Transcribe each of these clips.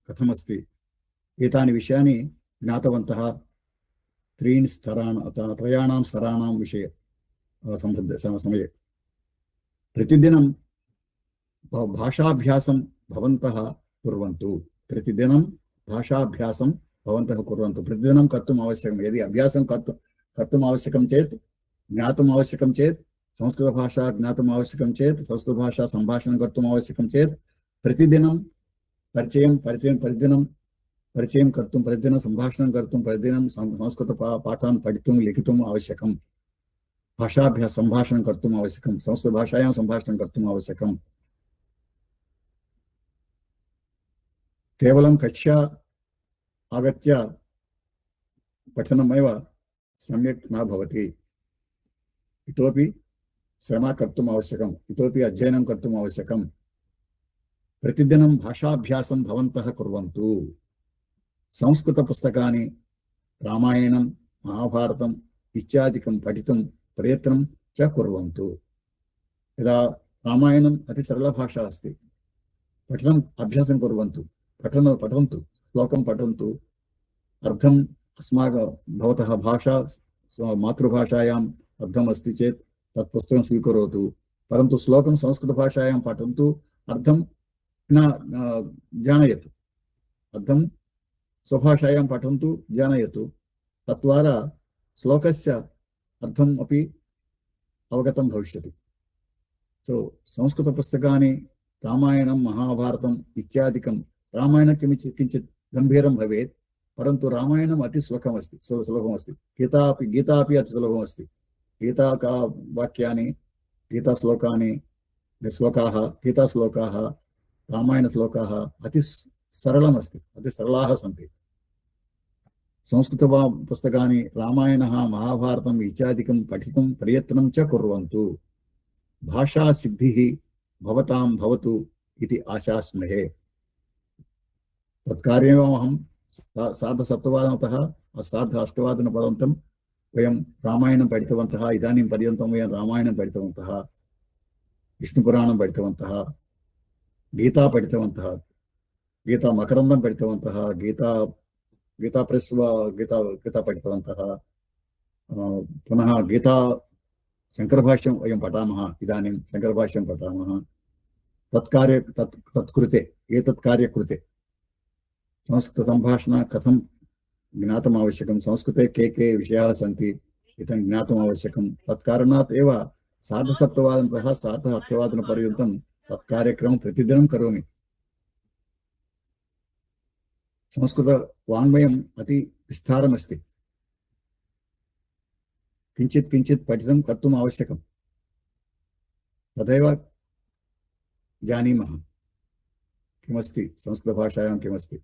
कथमस्ति एतानि विषयानि ज्ञातवन्तः त्रयाणां स्तराणां विषये समये प्रतिदिनं भाषाभ्यासं भवन्तः कुर्वन्तु। प्रतिदिनं भाषाभ्यासं भवन्तः कुर्वन्तु। प्रतिदिनं कर्तुम् आवश्यकं। यदि अभ्यासं कर्तुम् आवश्यकं चेत्, ज्ञातुम् आवश्यकं चेत्, संस्कृतभाषा ज्ञातुम् आवश्यकं चेत्, संस्कृतभाषा सम्भाषणं कर्तुम् आवश्यकं चेत् प्रतिदिनं परिचयं कर्तुं, प्रतिदिनं सम्भाषणं कर्तुं, प्रतिदिनं संस्कृतपाठान् पठितुं लिखितुम् आवश्यकं। भाषाभ्यास सम्भाषणं कर्तुम् आवश्यकं। संस्कृतभाषायां सम्भाषणं कर्तुम् आवश्यकं। केवलं कक्षा आगत्य पठनमेव सम्यक् न भवति। इतोपि श्रम कर्तुम् आवश्यकम्। इतोपि अध्ययनं कर्तुम् आवश्यकम्। प्रतिदिनं भाषाभ्यासं भवन्तः कुर्वन्तु। संस्कृतपुस्तकानि रामायणं महाभारतम् इत्यादिकं पठितुं प्रयत्नं च कुर्वन्तु। यदा रामायणम् अति सरलभाषा अस्ति, पठनम् अभ्यासं कुर्वन्तु। पठन्तु, श्लोकं पठन्तु। अर्थम् भवतः भाषा मातृभाषायाम् अर्थम् अस्ति चेत् तत् पुस्तकं स्वीकरोतु। परन्तु श्लोकं संस्कृतभाषायां पठन्तु, अर्थं न जानयतु। अर्थं स्वभाषायां पठन्तु, जानयतु। तद्वारा श्लोकस्य अर्थम् अपि अवगतं भविष्यति। सो संस्कृतपुस्तकानि रामायणं महाभारतम् इत्यादिकं, रामायणं किञ्चित् गम्भीरं भवेत्, परन्तु रामायणम् अति सुलभमस्ति। गीता अपि अति सुलभमस्ति। गीतावाक्यानि, गीताश्लोकाः, रामायणश्लोकाः अति सरलमस्ति, अति सरलाः सन्ति। संस्कृतपुस्तकानि रामायणः महाभारतम् इत्यादिकं पठितुं प्रयत्नं च कुर्वन्तु। भाषासिद्धिः भवतां भवतु इति आशास्महे। तत्कार्यमहं सार्धसप्तवादनतः सार्ध-अष्टवादनपर्यन्तं वयं रामायणं पठितवन्तः। इदानीं पर्यन्तं वयं रामायणं पठितवन्तः, विष्णुपुराणं पठितवन्तः, गीता पठितवन्तः, गीता मकरन्दं पठितवन्तः, गीता प्रेस् गीता पठितवन्तः। पुनः गीता शङ्करभाष्यं वयं पठामः। इदानीं शङ्करभाष्यं पठामः। एतत् कार्यकृते संस्कृतसम्भाषणं कथं ज्ञातुम् आवश्यकं, संस्कृते के विषयाः सन्ति इदं ज्ञातुम् आवश्यकं। तत्कारणात् एव सार्धसप्तवादनतः सार्ध-अष्टवादनपर्यन्तं तत्कार्यक्रमं प्रतिदिनं करोमि। संस्कृतवाङ्मयम् अति विस्तारमस्ति। किञ्चित् पठितं कर्तुम् आवश्यकं। तदेव जानीमः किमस्ति संस्कृतभाषायां किमस्ति।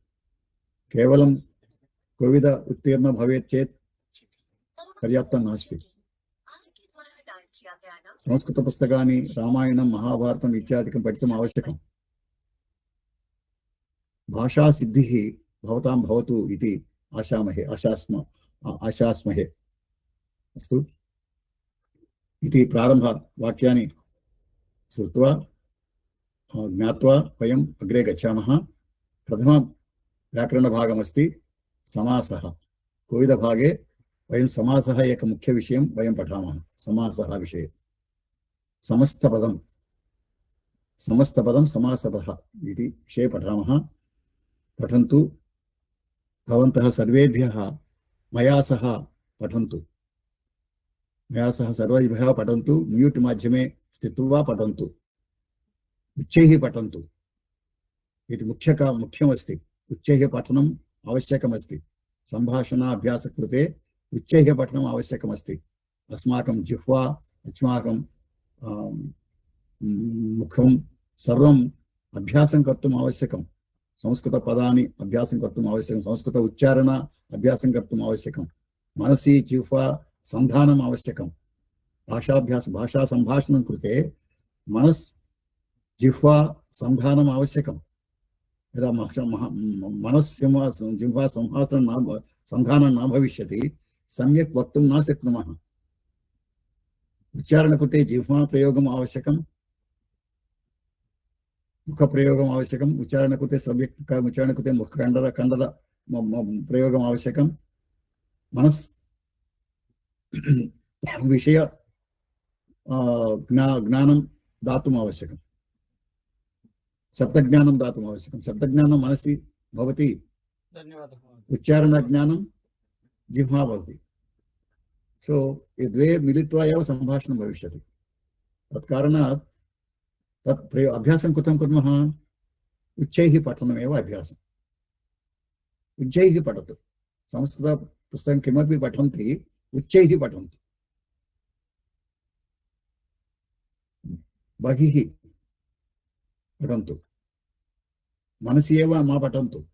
केवलं कोविद उत्तीर्ण भवेत् चेत् पर्याप्तं नास्ति। संस्कृतपुस्तकानि रामायणं महाभारतम् इत्यादिकं पठितुम् आवश्यकं। भाषासिद्धिः भवतां भवतु इति आशास्महे। अस्तु इति प्रारम्भवाक्यानि श्रुत्वा ज्ञात्वा वयम् अग्रे गच्छामः। प्रथमव्याकरणभागमस्ति समासः। कोविदभागे वयं समासः एकं मुख्यविषयं वयं पठामः। समासः विषये समस्तपदं समासपदः इति विषये पठामः। पठन्तु। भवन्तः सर्वेभ्यः मया सह पठन्तु। मया सह सर्वेभ्यः पठन्तु। म्यूट् माध्यमे स्थित्वा पठन्तु। उच्चैः पठन्तु इति मुख्यमस्ति। उच्चैः पठनम् आवश्यकमस्ति। सम्भाषणाभ्यासकृते उच्चैः पठनम् आवश्यकमस्ति। अस्माकं जिह्वा, अस्माकं मुखं सर्वम् अभ्यासं कर्तुम् आवश्यकं। संस्कृतपदानि अभ्यासं कर्तुम् आवश्यकं। संस्कृत उच्चारण अभ्यासं कर्तुम् आवश्यकं। मनसि जिह्वा सन्धानम् आवश्यकं। भाषा सम्भाषणं कृते जिह्वा सन्धानम् आवश्यकं। यदा जिह्वा सन्धानं न भविष्यति सम्यक् वक्तुं न शक्नुमः। उच्चारणकृते जिह्वा प्रयोगम् आवश्यकं। मुखप्रयोगम् आवश्यकम्, उच्चारण कृते सम्यक् उच्चारण कृते मुखखण्डद प्रयोगम् आवश्यकं, मनस् विषय ज्ञानं दातुम् आवश्यकं, शब्दज्ञानं दातुम् आवश्यकं। शब्दज्ञानं मनसि भवति, उच्चारणज्ञानं जिह्वा भवति। सो ये द्वे मिलित्वा एव सम्भाषणं भविष्यति। तत्कारणात् तत् अभ्यासं कथं कुर्मः? उच्चैः पठनमेव अभ्यासम्। उच्चैः पठतु। संस्कृतपुस्तकं किमपि पठन्ति, उच्चैः पठन्तु। बहिः पठन्तु, मनसि एव मा पठन्तु।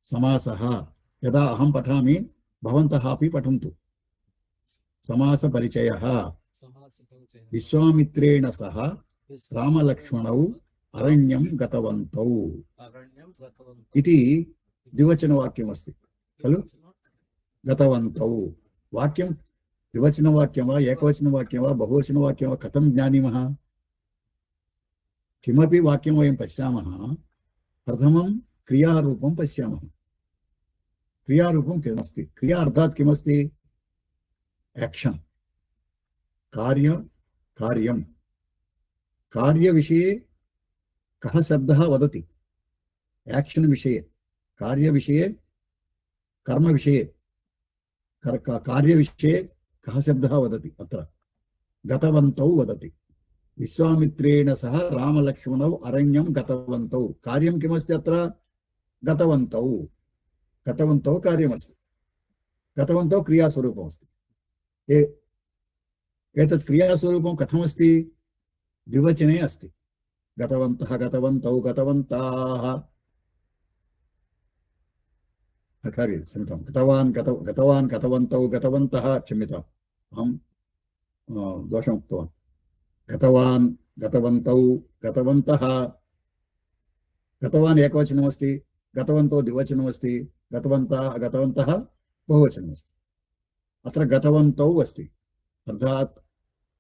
समासः यदा अहं पठामि भवन्तः अपि पठन्तु। समासपरिचयः। विश्वामित्रेण सह रामलक्ष्मणौ अरण्यं गतवन्तौ इति द्विवचनवाक्यमस्ति खलु। गतवन्तौ वाक्यं द्विवचनवाक्यं वा एकवचनवाक्यं वा बहुवचनवाक्यं वा कथं जानीमः? किमपि वाक्यं वयं पश्यामः, प्रथमं क्रियारूपं पश्यामः। क्रियारूपं किमस्ति? क्रिया अर्थात् किमस्ति? एक्शन, कार्यं। कार्यविषये कः शब्दः वदति? एक्शन विषये, कार्यविषये, कर्मविषये, कार्यविषये कः शब्दः वदति? अत्र गतवन्तौ वदति। विश्वामित्रेण सह रामलक्ष्मणौ अरण्यं गतवन्तौ। कार्यं किमस्ति अत्र? गतवन्तौ। गतवन्तौ कार्यमस्ति, गतवन्तौ क्रियास्वरूपमस्ति। एतत् क्रियास्वरूपं कथमस्ति? द्विवचने अस्ति। गतवन्तः, गतवन्तौ, गतवन्ताः। क्षम्यतां, गतवान्, गतवन्तौ, गतवन्तः। क्षम्यताम्, अहं दोषम् उक्तवान्। गतवान्, गतवन्तौ, गतवन्तः। गतवान् एकवचनमस्ति, गतवन्तौ द्विवचनमस्ति, गतवन्तः बहुवचनमस्ति। अत्र गतवन्तौ अस्ति, अर्थात्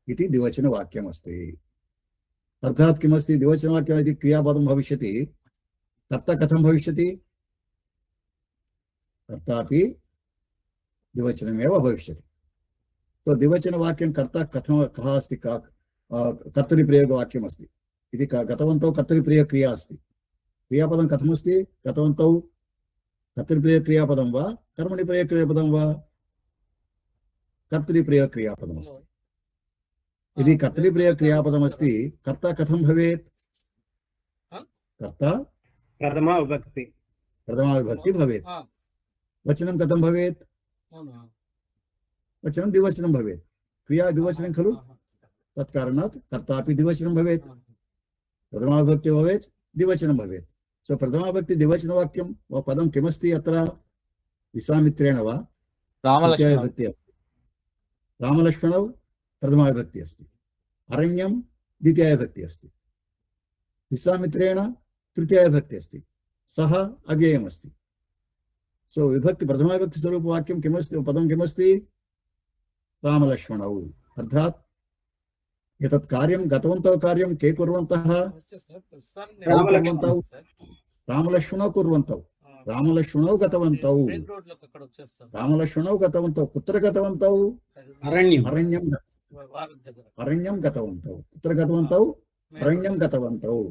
इति द्विवचनवाक्यमस्ति। अर्थात् किमस्ति? द्विवचनवाक्यम् इति क्रियापदं भविष्यति। कर्ता कथं भविष्यति? कर्तापि द्विवचनमेव भविष्यति। तो द्विवचनवाक्यं कर्ता कः अस्ति? कर्तरिप्रयोगवाक्यमस्ति इति। गतवन्तौ कर्तरिप्रयोगक्रिया अस्ति। क्रियापदं कथमस्ति? गतवन्तौ कर्तरिप्रयोगक्रियापदं वा कर्मणिप्रयोगक्रियापदं वा? कर्तरिप्रयोगक्रियापदमस्ति। यदि कर्तरिप्रयोगक्रियापदमस्ति, कर्ता कथं भवेत्? कर्ता प्रथमा विभक्ति भवेत्। वचनं कथं भवेत्? वचनं द्विवचनं भवेत्। क्रिया द्विवचनं खलु, तत्कारणात् कर्तापि द्विवचनं भवेत्। प्रथमा विभक्ति भवेत्, द्विवचनं भवेत्। सो प्रथमा विभक्ति द्विवचनवाक्यं वा पदं किमस्ति अत्र? विश्वामित्रेण वा तृतीया विभक्ति अस्ति। रामलक्ष्मणौ प्रथमा विभक्ति अस्ति। अरण्यं द्वितीया विभक्ति अस्ति। विश्वामित्रेण तृतीया विभक्ति अस्ति। सः अव्ययमस्ति। सो विभक्ति प्रथमा विभक्ति स्वरूपवाक्यं किमस्ति? पदं किमस्ति? रामलक्ष्मणौ। अर्थात् एतत् कार्यं, गतवन्तौ कार्यं के कुर्वन्तः? रामलक्ष्मणौ कुर्वन्तौ। रामलक्ष्मणौ गतवन्तौ। रामलक्ष्मणौ गतवन्तौ। कुत्र गतवन्तौ? अरण्यं गतवन्तौ। कुत्र गतवन्तौ? अरण्यं गतवन्तौ।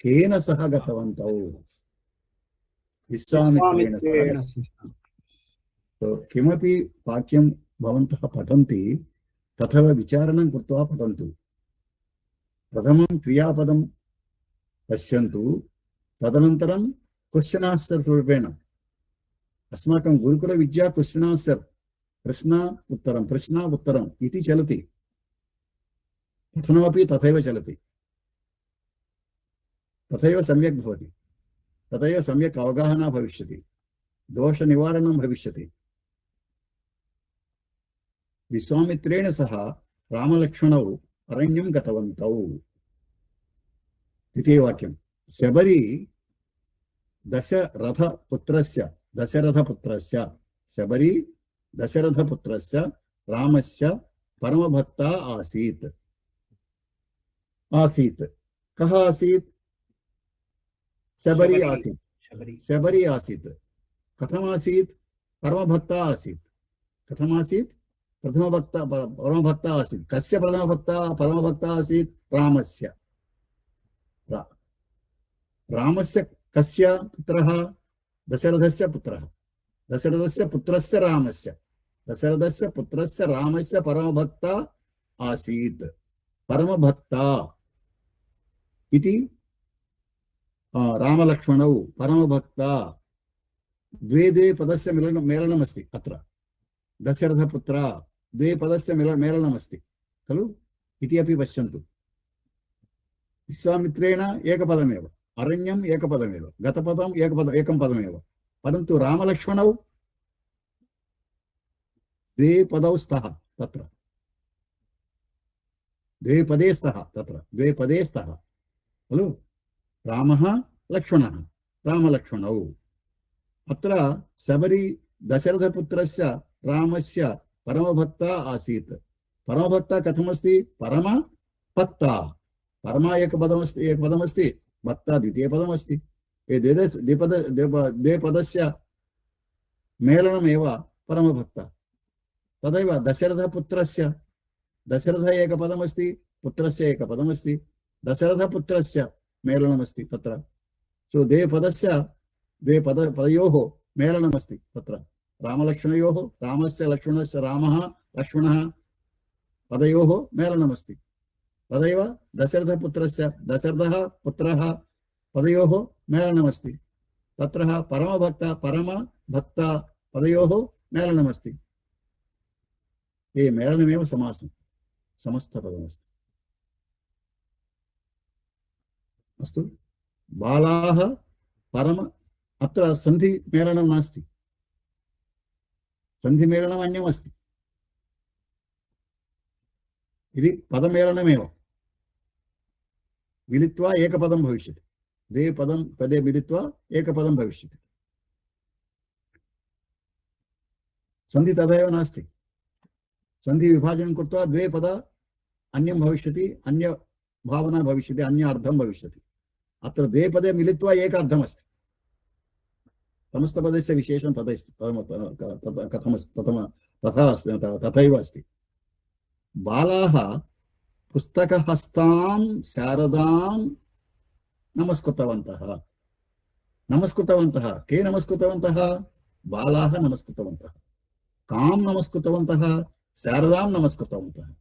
केन सह गतवन्तौ? विश्वामित्रेण सह। तो किमपि वाक्यं भवन्तः पठन्ति, तथैव विचारणं कृत्वा पठन्तु। प्रथमं क्रियापदं पश्यन्तु, तदनन्तरं क्वश्चन् आन्सर् रूपेण। अस्माकं गुरुकुलविद्या क्वश्चन् आन्सर्, प्रश्न उत्तरम् इति चलति। पठनमपि तथैव चलति। तथैव सम्यक् भवति। तथैव सम्यक् अवगाहना भविष्यति, दोषनिवारणं भविष्यति। विश्वामित्रेण सह रामलक्ष्मणौ अरण्यं गतवन्तौ। द्वितीयवाक्यं शबरी शबरी दशरथपुत्रस्य रामस्य परमभक्ता आसीत्। कः आसीत्? शबरी आसीत्। शबरी आसीत्। कथमासीत्? परमभक्ता आसीत्। कथमासीत्? परमभक्ता आसीत्। कस्य परमभक्ता आसीत्? रामस्य। रामस्य कस्य पुत्रः? दशरथस्य पुत्रः। दशरथस्य पुत्रस्य रामस्य। दशरथस्य पुत्रस्य रामस्य परमभक्ता आसीत्। परमभक्ता इति रामलक्ष्मणौ परमभक्ता द्वे पदस्य मेलनमस्ति अत्र। दशरथपुत्र द्वे पदस्य मेलनमस्ति खलु इति अपि पश्यन्तु। विश्वामित्रेण एकपदमेव, अरण्यम् एकपदमेव, गतपदम् एकं पदमेव, परन्तु रामलक्ष्मणौ द्वे पदौ स्तः तत्र। द्वे पदे स्तः खलु। रामः लक्ष्मणः, रामलक्ष्मणौ। अत्र शबरी दशरथपुत्रस्य रामस्य परमभक्ता आसीत्। परमभक्ता कथमस्ति? परमभक्ता। परमा एकपदमस्ति, भक्ता द्वितीयपदमस्ति। द्वे पदस्य मेलनमेव परमभक्ता। तदैव दशरथपुत्रस्य, दशरथ एकपदमस्ति, पुत्रस्य एकपदमस्ति, दशरथपुत्रस्य मेलनमस्ति तत्र। सो द्वे पदयोः मेलनमस्ति तत्र। रामलक्ष्मणयोः, रामस्य लक्ष्मणस्य, रामः लक्ष्मणः पदयोः मेलनमस्ति। तदैव दशरथपुत्रस्य, दशरथः पुत्रः पदयोः मेलनमस्ति तत्र। परमभक्ता पदयोः मेलनमस्ति। ये मेलनमेव समासं, समस्तपदमस्ति। अस्तु। बालाः परम, अत्र सन्धिमेलनं नास्ति, सन्धिमेलनम् अन्यमस्ति। इति पदमेलनमेव, मिलित्वा एकपदं भविष्यति। द्वे पदे मिलित्वा एकपदं भविष्यति। सन्धि तथैव नास्ति। सन्धि विभाजनं कृत्वा द्वे पद अन्यं भविष्यति, अन्य भावना भविष्यति, अन्य अर्थं भविष्यति। अत्र द्वे पदे मिलित्वा एक अर्थमस्ति। समस्तपदस्य विशेषं तथैव अस्ति। बालाः पुस्तकहस्तां शारदां नमस्कृतवन्तः। नमस्कृतवन्तः के? नमस्कृतवन्तः बालाः नमस्कृतवन्तः। कां नमस्कृतवन्तः? शारदां नमस्कृतवन्तः।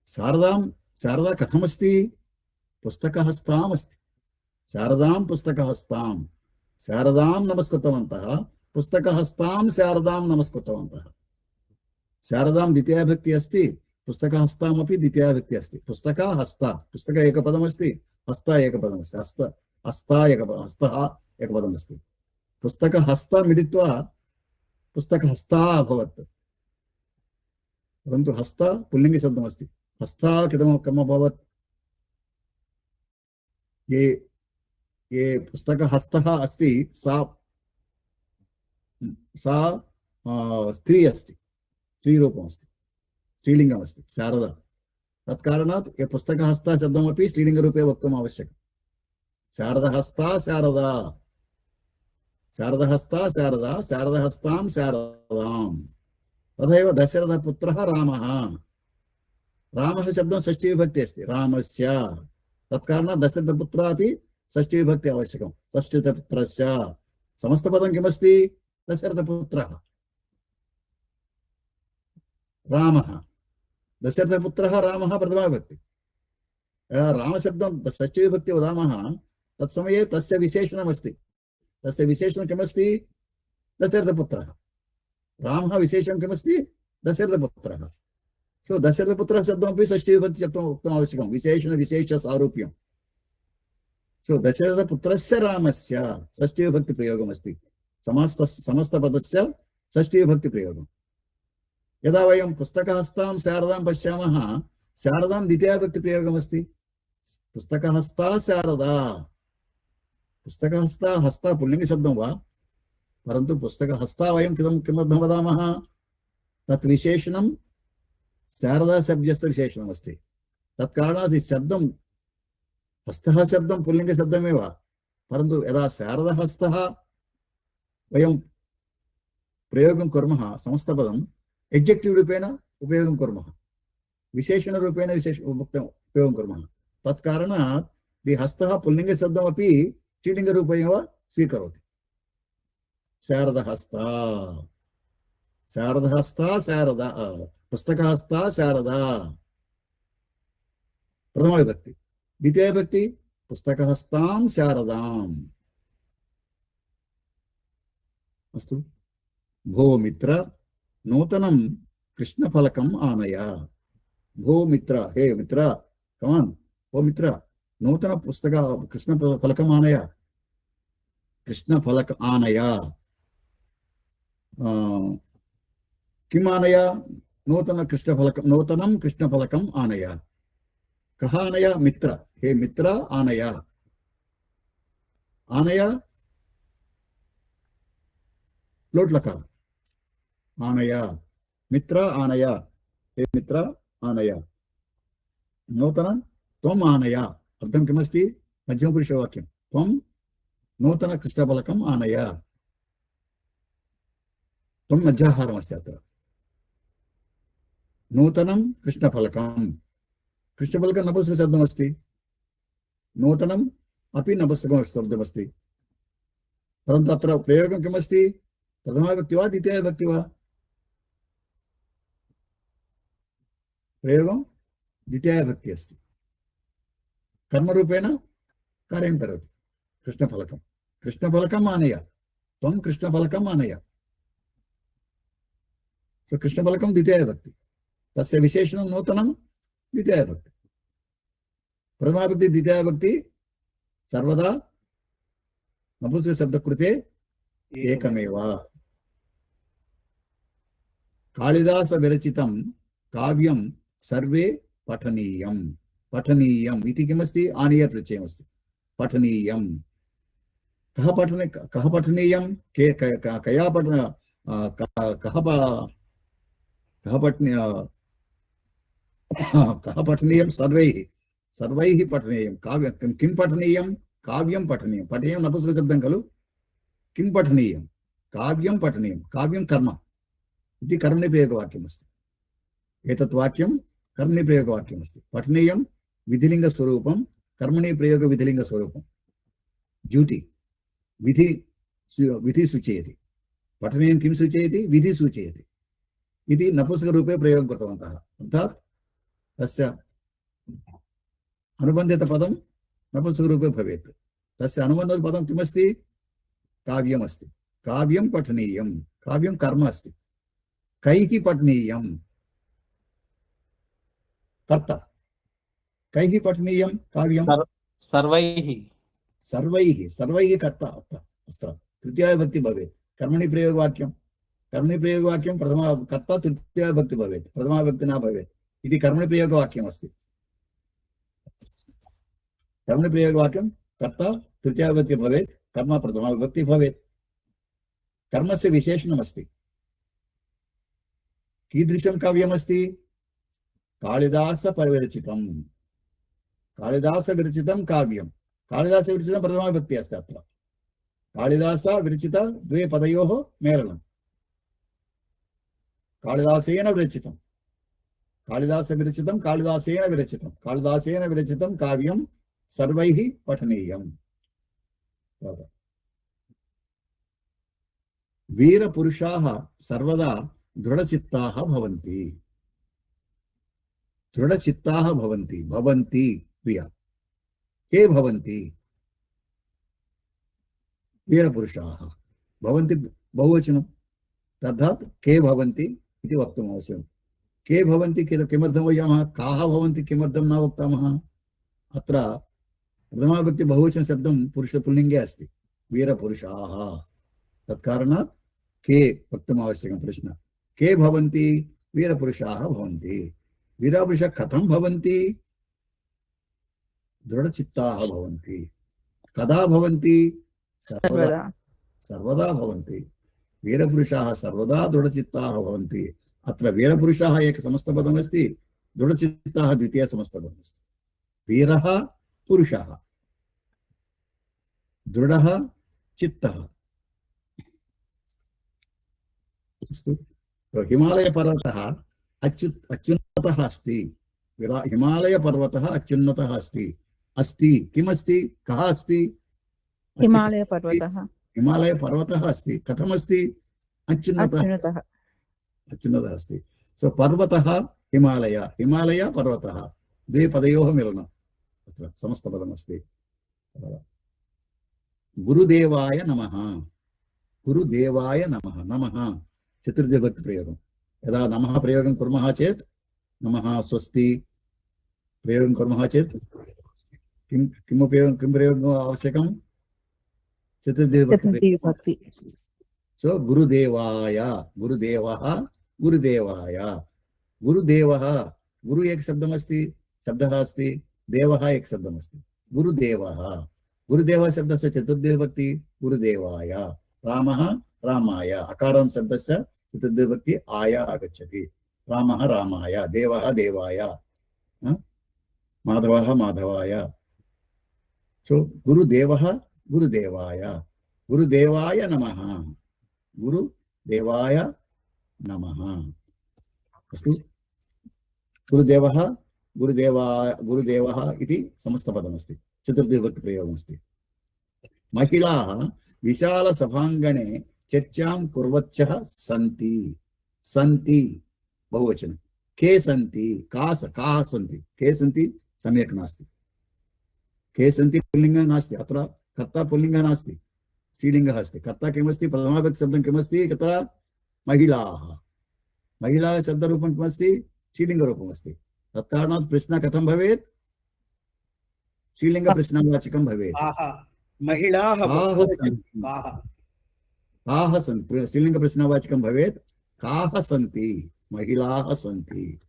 शारदा कथमस्ति? पुस्तकहस्ताम् अस्ति। शारदां पुस्तकहस्तां, शारदां नमस्कृतवन्तः। पुस्तकहस्तां शारदां नमस्कृतवन्तः। शारदां द्वितीया विभक्ति अस्ति, पुस्तकहस्तामपि द्वितीया विभक्ति अस्ति। पुस्तकहस्ता, पुस्तक एकपदमस्ति, हस्ता एकपदमस्ति, हस्तः एकपदमस्ति। पुस्तकहस्त मिलित्वा पुस्तकहस्ता अभवत्। परन्तु हस्त पुल्लिङ्गशब्दमस्ति। हस्ता कथम् अभवत्? ये पुस्तकहस्तः अस्ति, सा स्त्री अस्ति, स्त्रीरूपमस्ति, स्त्रीलिङ्गमस्ति, शारदा। तत्कारणात् ये पुस्तकहस्ता शब्दमपि स्त्रीलिङ्गरूपे वक्तुम् आवश्यकम्। शारदहस्ता शारदा, शारदहस्ता शारदा, शारदहस्तां शारदां। तथैव दशरथपुत्रः रामः। रामः शब्दं षष्ठीविभक्ति अस्ति, रामस्य। तत्कारणात् दशरथपुत्रः अपि षष्ठीविभक्ति आवश्यकं। षष्ठीपुत्रस्य समस्तपदं किमस्ति? दशरथपुत्रः रामः। दशरथपुत्रः रामः प्रथमाविभक्ति। रामशब्दं षष्ठीविभक्ति वदामः, तत्समये तस्य विशेषणमस्ति। तस्य विशेषणं किमस्ति? दशरथपुत्रः। रामः विशेषणं किमस्ति? दशरथपुत्रः। सो दशरथपुत्रः शब्दमपि षष्ठीविभक्ति वक्तुम् आवश्यकं, विशेषणविशेषसारूप्यं। सो दशरथपुत्रस्य रामस्य षष्ठीविभक्तिप्रयोगमस्ति। समस्तपदस्य षष्ठीविभक्तिप्रयोगम्। यदा वयं पुस्तकहस्तां शारदां पश्यामः, शारदां द्वितीयाविभक्तिप्रयोगमस्ति। पुस्तकहस्ता शारदा। पुस्तकहस्ता, हस्ता पुल्लिङ्गशब्दं वा, परन्तु पुस्तकहस्ता वयं किमर्थं वदामः? तत् विशेषणं शारदा शब्दस्य विशेषणमस्ति। तत्कारणात् शब्दं हस्तः शब्दं पुल्लिङ्गशब्दमेव, परन्तु यदा शारदहस्तः वयं प्रयोगं कुर्मः समस्तपदम् एड्जेक्टिव् रूपेण उपयोगं कुर्मः, विशेषणरूपेण उपयोगं कुर्मः। तत्कारणात् हस्तः पुल्लिङ्गशब्दमपि स्त्रीलिङ्गरूपेण स्वीकरोति। शारदहस्ता, शारदहस्ता शारदा, पुस्तकहस्ता शारदा प्रथमा विभक्ति। द्वितीया विभक्ति पुस्तकहस्तां शारदाम्। अस्तु। भो मित्र नूतनं कृष्णफलकम् आनय। भो मित्र, हे मित्र, कमान्, ओ मित्र, नूतन पुस्तक कृष्णफलकम् आनय। कृष्णफलक आनय, किम् आनय? नूतनं कृष्णफलकम् आनय। कः आनय? मित्र, हे मित्र आनय। आनय लोट् लकार, आनय, मित्र आनय, हे मित्र आनय। नूतन त्वम् आनय, अर्थं किमस्ति? मध्यमपुरुषवाक्यं, त्वं नूतन कृष्णफलकम् आनय। त्वं मध्याहारमस्ति अत्र। नूतनं कृष्णफलकं, कृष्णफलकं नपुंसकशब्दमस्ति, नूतनम् अपि नपुंसकशब्दमस्ति, परन्तु अत्र प्रयोगं किमस्ति? प्रथमा विभक्ति वा द्वितीया विभक्ति वा? प्रयोगं द्वितीया विभक्ति अस्ति। कर्मरूपेण कार्यं करोति। कृष्णफलकं, कृष्णफलकम् आनय, त्वं कृष्णफलकम् आनय। कृष्णफलकं द्वितीया विभक्ति, तस्य विशेषणं नूतनं द्वितीया विभक्ति। प्रथमा विभक्ति द्वितीया विभक्ति सर्वदा नपुंसकशब्दकृते एकमेव। कालिदास विरचितं काव्यं सर्वे पठनीयम्। पठनीयम् इति किमस्ति? आनीय प्रत्ययमस्ति। पठनीयम्। कः पठनीयं? कया पठन कः पठनीयं? सर्वैः पठनीयं। काव्यं किं पठनीयं? काव्यं पठनीयं। पठनीयं नपुंसकशब्दं खलु। किं पठनीयं? काव्यं पठनीयं। काव्यं कर्म इति कर्मणिप्रयोगवाक्यमस्ति। एतत् वाक्यं कर्मणिप्रयोगवाक्यमस्ति। पठनीयं विधिलिङ्गस्वरूपं, कर्मणि प्रयोग विधिलिङ्गस्वरूपं। ड्यूटी, विधि सूचयति। पठनीयं किं सूचयति? विधि सूचयति इति नपुंसकरूपे प्रयोगं कृतवन्तः। अर्थात् तस्य अनुबन्धितपदं नपुंसकरूपे भवेत्। तस्य अनुबन्धितपदं किमस्ति? काव्यमस्ति। काव्यं पठनीयं, काव्यं कर्म अस्ति। कैः पठनीयं? कर्ता, कैः पठनीयं काव्यं? सर्वैः। सर्वैः कर्ता अत्र तृतीया विभक्ति भवेत्। कर्मणि प्रयोगवाक्यं, कर्मणि प्रयोगवाक्यं प्रथमा कर्ता तृतीया विभक्ति भवेत्, प्रथमा विभक्ति न भवेत् इति कर्मणि प्रयोगवाक्यमस्ति। कर्मणि प्रयोगवाक्यं कर्ता तृतीया विभक्ति भवेत्, कर्म प्रथमा विभक्ति भवेत्। कर्मस्य विशेषणमस्ति। कीदृशं काव्यमस्ति? कालिदासविरचितं, कालिदासविरचितं काव्यं। कालिदासविरचितं प्रथमा विभक्ति अस्ति अत्र। कालिदासविरचित द्वे पदयोः मेलनं। कालिदासेन विरचितं, कालिदासविरचितं, कालिदासेन विरचितं, कालिदासेन विरचितं काव्यं सर्वैः पठनीयम्। वीरपुरुषाः सर्वदा दृढचित्ताः भवन्ति। दृढचित्ताः भवन्ति, भवन्ति क्रिया। के भवन्ति? वीरपुरुषाः। भवन्ति बहुवचनं, तद्धात् के भवन्ति इति वक्तुम् आवश्यकम्। के भवन्ति किमर्थं वदामः? काः भवन्ति किमर्थं न वक्तामः? अत्र प्रथमा विभक्ति बहुवचन शब्दं पुरुषपुल्लिङ्गे अस्ति, वीरपुरुषाः। तत्कारणात् के वक्तुम् आवश्यकं। प्रश्न के भवन्ति? वीरपुरुषाः भवन्ति। वीरपुरुषाः कथं भवन्ति? दृढचित्ताः भवन्ति। कदा भवन्ति? सर्वदा भवन्ति। वीरपुरुषाः सर्वदा दृढचित्ताः भवन्ति। अत्र वीरपुरुषाः एक समस्तपदमस्ति, दृढचित्ताः द्वितीय समस्तपदमस्ति। वीरः पुरुषः दृढः चित्तः अस्तु हिमालयपर्वतः अत्युन्नतः अस्ति हिमालयपर्वतः अत्युन्नतः अस्ति अस्ति किमस्ति कः अस्ति हिमालयपर्वतः अस्ति कथमस्ति अत्युन्नतः अस्ति सो पर्वतः हिमालय पर्वतः द्वे पदयोः मेलनम् अत्र समस्तपदमस्ति गुरुदेवाय नमः नमः चतुर्थीविभक्तिप्रयोगं यदा नमः प्रयोगं कुर्मः चेत् नमः स्वस्ति प्रयोगं कुर्मः चेत् किं प्रयोगम् आवश्यकं चतुर्थीविभक्ति सो गुरुदेवः गुरु एक शब्दः अस्ति देवः एक शब्दमस्ति गुरुदेवः शब्दस्य चतुर्थीविभक्ति गुरुदेवाय रामः रामाय अकारान्त शब्दस्य चतुर्थीविभक्ति आय आगच्छति रामः रामाय देवः देवाय माधवः माधवाय सो गुरुदेवः गुरुदेवाय नमः अस्तु गुरुदेवः इति समस्तपदमस्ति चतुर्थीविभक्तिप्रयोगमस्ति महिलाः विशालसभाङ्गणे चर्चां कुर्वत्यः सन्ति बहुवचनं के सन्ति काः सन्ति के सन्ति सम्यक् नास्ति के सन्ति पुल्लिङ्गः नास्ति अत्र कर्ता पुल्लिङ्गः नास्ति स्त्रीलिङ्गः अस्ति कर्ता किमस्ति प्रथमाविभक्ति शब्दं किमस्ति तत्र महिलाः शब्दरूपं किमस्ति स्त्रीलिङ्गरूपमस्ति तत्कारणात् प्रश्नः कथं भवेत् स्त्रीलिङ्गप्रश्नवाचकं भवेत् महिलाः सन्ति स्त्रीलिङ्गप्रश्नवाचकं भवेत् काः सन्ति महिलाः सन्ति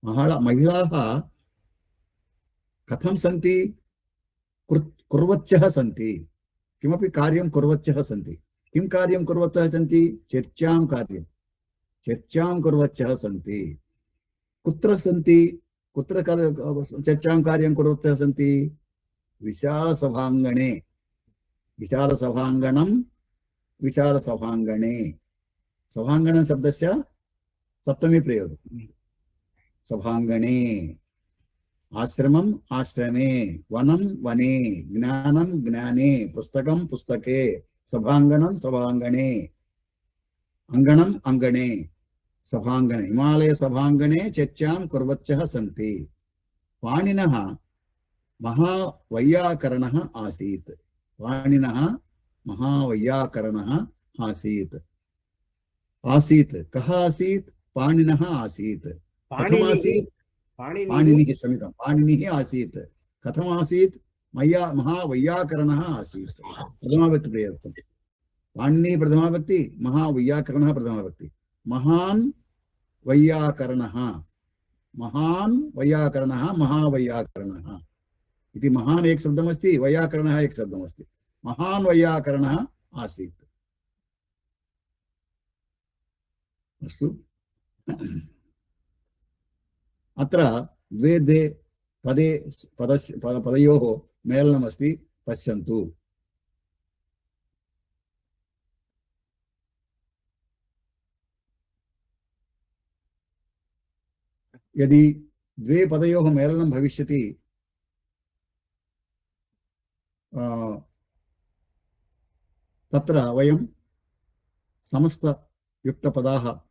महिलाः कथं सन्ति कुर्वत्यः सन्ति किमपि कार्यं कुर्वत्यः सन्ति किं कार्यं कुर्वत्यः सन्ति चर्चां कुर्वत्यः सन्ति कुत्र सन्ति कुत्र चर्चां कार्यं कुर्वत्यः सन्ति विशालसभाङ्गणे सभाङ्गणं शब्दस्य सप्तमी प्रयोगं सभाङ्गणे आश्रमम् आश्रमे वनं वने ज्ञानं ज्ञाने पुस्तकं पुस्तके सभाङ्गणं सभाङ्गणे अङ्गणम् अङ्गणे सभाङ्गणे हिमालय सभाङ्गणे चर्चां कुर्वत्यः सन्ति पाणिनः महावैयाकरणः आसीत् कः आसीत् पाणिनः आसीत् कथमासीत् पाणिनिः आसीत् कथमासीत् महावैयाकरणः आसीत् प्रथमाविभक्तिप्रयोगं पाणिनिः प्रथमाविभक्ति महावैयाकरणः प्रथमाविभक्ति महान् वैयाकरणः महावैयाकरणः इति महान् एक शब्दमस्ति वैयाकरणः एक शब्दमस्ति महान् वैयाकरणः आसीत् अस्तु अत्र द्वे पदयोः मेलनमस्ति पश्यन्तु यदि द्वे पदयोः मेलनं भविष्यति तत्र वयं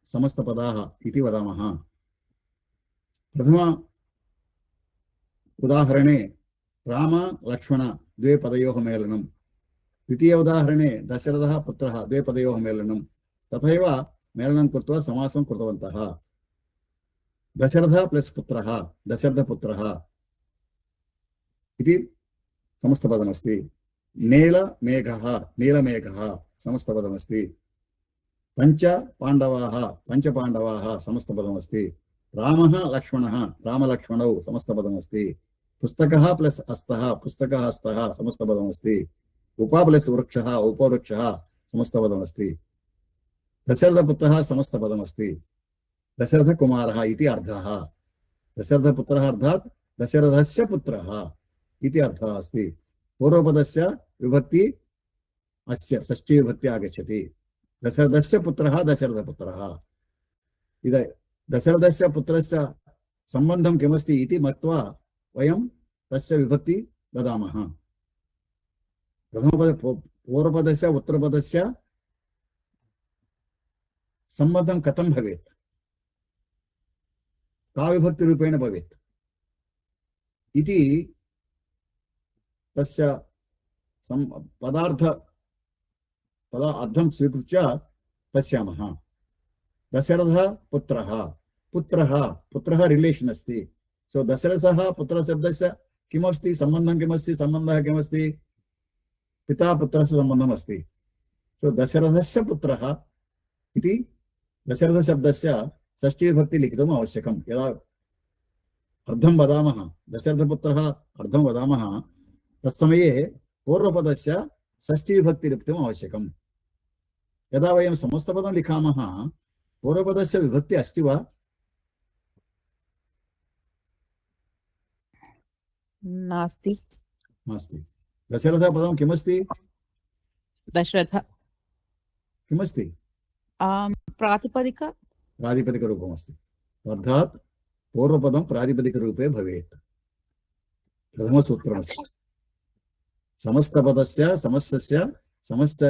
समस्तपदाः इति वदामः प्रथम उदाहरणे राम लक्ष्मण द्वे पदयोः मेलनं द्वितीय उदाहरणे दशरथः पुत्रः द्वे पदयोः मेलनं तथैव मेलनं कृत्वा समासं कृतवन्तः दशरथः प्लस पुत्रः दशरथपुत्रः इति समस्तपदमस्ति नीलमेघः समस्तपदमस्ति पञ्चपाण्डवाः समस्तपदमस्ति रामः लक्ष्मणः रामलक्ष्मणौ समस्तपदमस्ति पुस्तकः प्लस हस्तः पुस्तकः हस्तः समस्तपदमस्ति उप प्लस वृक्षः उपवृक्षः समस्तपदमस्ति दशरथपुत्रः समस्तपदमस्ति दशरथकुमारः इति अर्थः दशरथपुत्रः अर्थात् दशरथस्य पुत्रः इति अर्थः अस्ति। पूर्वपदस्य विभक्ति अस्य षष्ठी विभक्ति आगच्छति। दशरथस्य पुत्रः दशरथपुत्रः। इद दशरथस्य पुत्रस्य सम्बन्धं किमस्ति इति मत्वा वयं तस्य विभक्ति ददामः। प्रथमपद पूर्वपदस्य उत्तरपदस्य सम्बन्धं कथं भवेत्, का विभक्तिरूपेण भवेत् इति तस्य पदार्थं स्वीकृत्य पश्यामः। दशरथः पुत्रः, पुत्रः रिलेशन् अस्ति। सो दशरथः पुत्रशब्दस्य किमस्ति सम्बन्धं किमस्ति, सम्बन्धः किमस्ति, पिता पुत्रस्य सम्बन्धम् अस्ति। सो दशरथस्य पुत्रः इति दशरथशब्दस्य षष्ठीविभक्ति लिखितुम् आवश्यकं। यदा अर्धं वदामः, दशरथपुत्रः अर्धं वदामः, तत्समये पूर्वपदस्य षष्ठीविभक्ति लिखितुम् आवश्यकम्। यदा वयं समस्तपदं लिखामः, पूर्वपदस्य विभक्ति अस्ति वा? नास्ति। नास्ति। दशरथपदं किमस्ति? दशरथ किमस्ति? प्रातिपदिकरूपमस्ति। अर्थात् पूर्वपदं प्रातिपदिकरूपे भवेत्। प्रथमसूत्रमस्ति। समस्तपदस्य समस्तस्य समस्त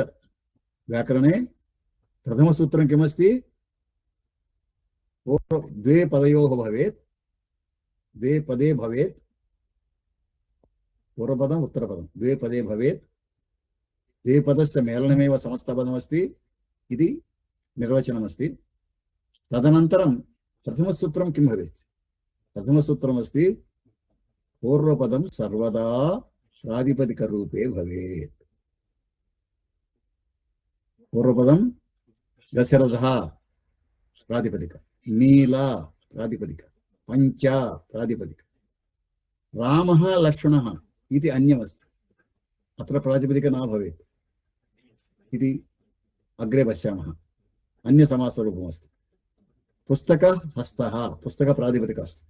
व्याकरणे प्रथमसूत्रं किमस्ति? द्वे पदयोः भवेत्, द्वे पदे भवेत्। पूर्वपदम् उत्तरपदं द्वे पदे भवेत्। द्वे पदस्य मेलनमेव समस्तपदमस्ति इति निर्वचनमस्ति। तदनन्तरं प्रथमसूत्रं किं भवेत्? प्रथमसूत्रमस्ति पूर्वपदं सर्वदा प्रातिपदिकरूपे भवेत्। पूर्वपदं दशरथः प्रातिपदिक, नीला प्रातिपदिक, पञ्च प्रातिपदिक, रामः लक्ष्मणः इति अन्यमस्ति। अत्र प्रातिपदिक न भवेत् इति अग्रे पश्यामः। अन्यसमासरूपमस्ति। पुस्तकः हस्तः, पुस्तक प्रातिपदिकः अस्ति।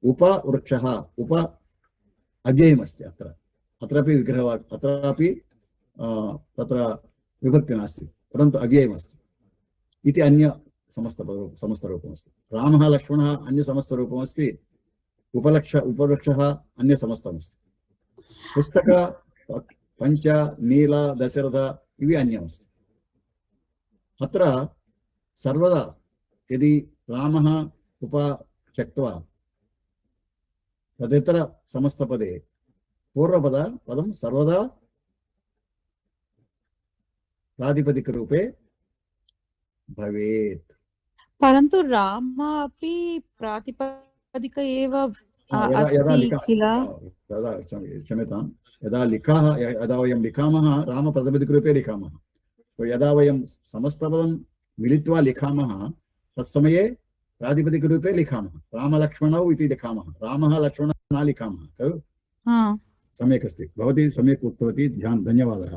उपवृक्षः, उप अव्ययमस्ति। अत्रापि विग्रहवाक्, अत्रापि तत्र विभक्ति नास्ति, परन्तु अव्ययमस्ति इति अन्य समस्तरूपमस्ति। रामः लक्ष्मणः अन्य समस्तरूपमस्ति। उपवृक्षः अन्य समस्तमस्ति। पुस्तक पञ्च नीला दशरथ इति अन्यमस्ति। अत्र सर्वदा यदि रामः उपत्यक्त्वा तदितर समस्तपदे पूर्वपदं सर्वदा प्रातिपदिकरूपे भवेत्। परन्तु राम अपि प्रातिपदिक एव यदा किल? क्षम्यतां, यदा वयं लिखामः राम प्रातिपदिकरूपे लिखामः। यदा वयं समस्तपदं मिलित्वा लिखामः तत्समये प्रातिपदिकरूपे लिखामः। रामलक्ष्मणौ इति लिखामः, रामः लक्ष्मणः न लिखामः खलु? सम्यक् अस्ति, भवती सम्यक् उक्तवती, धन्यवादः।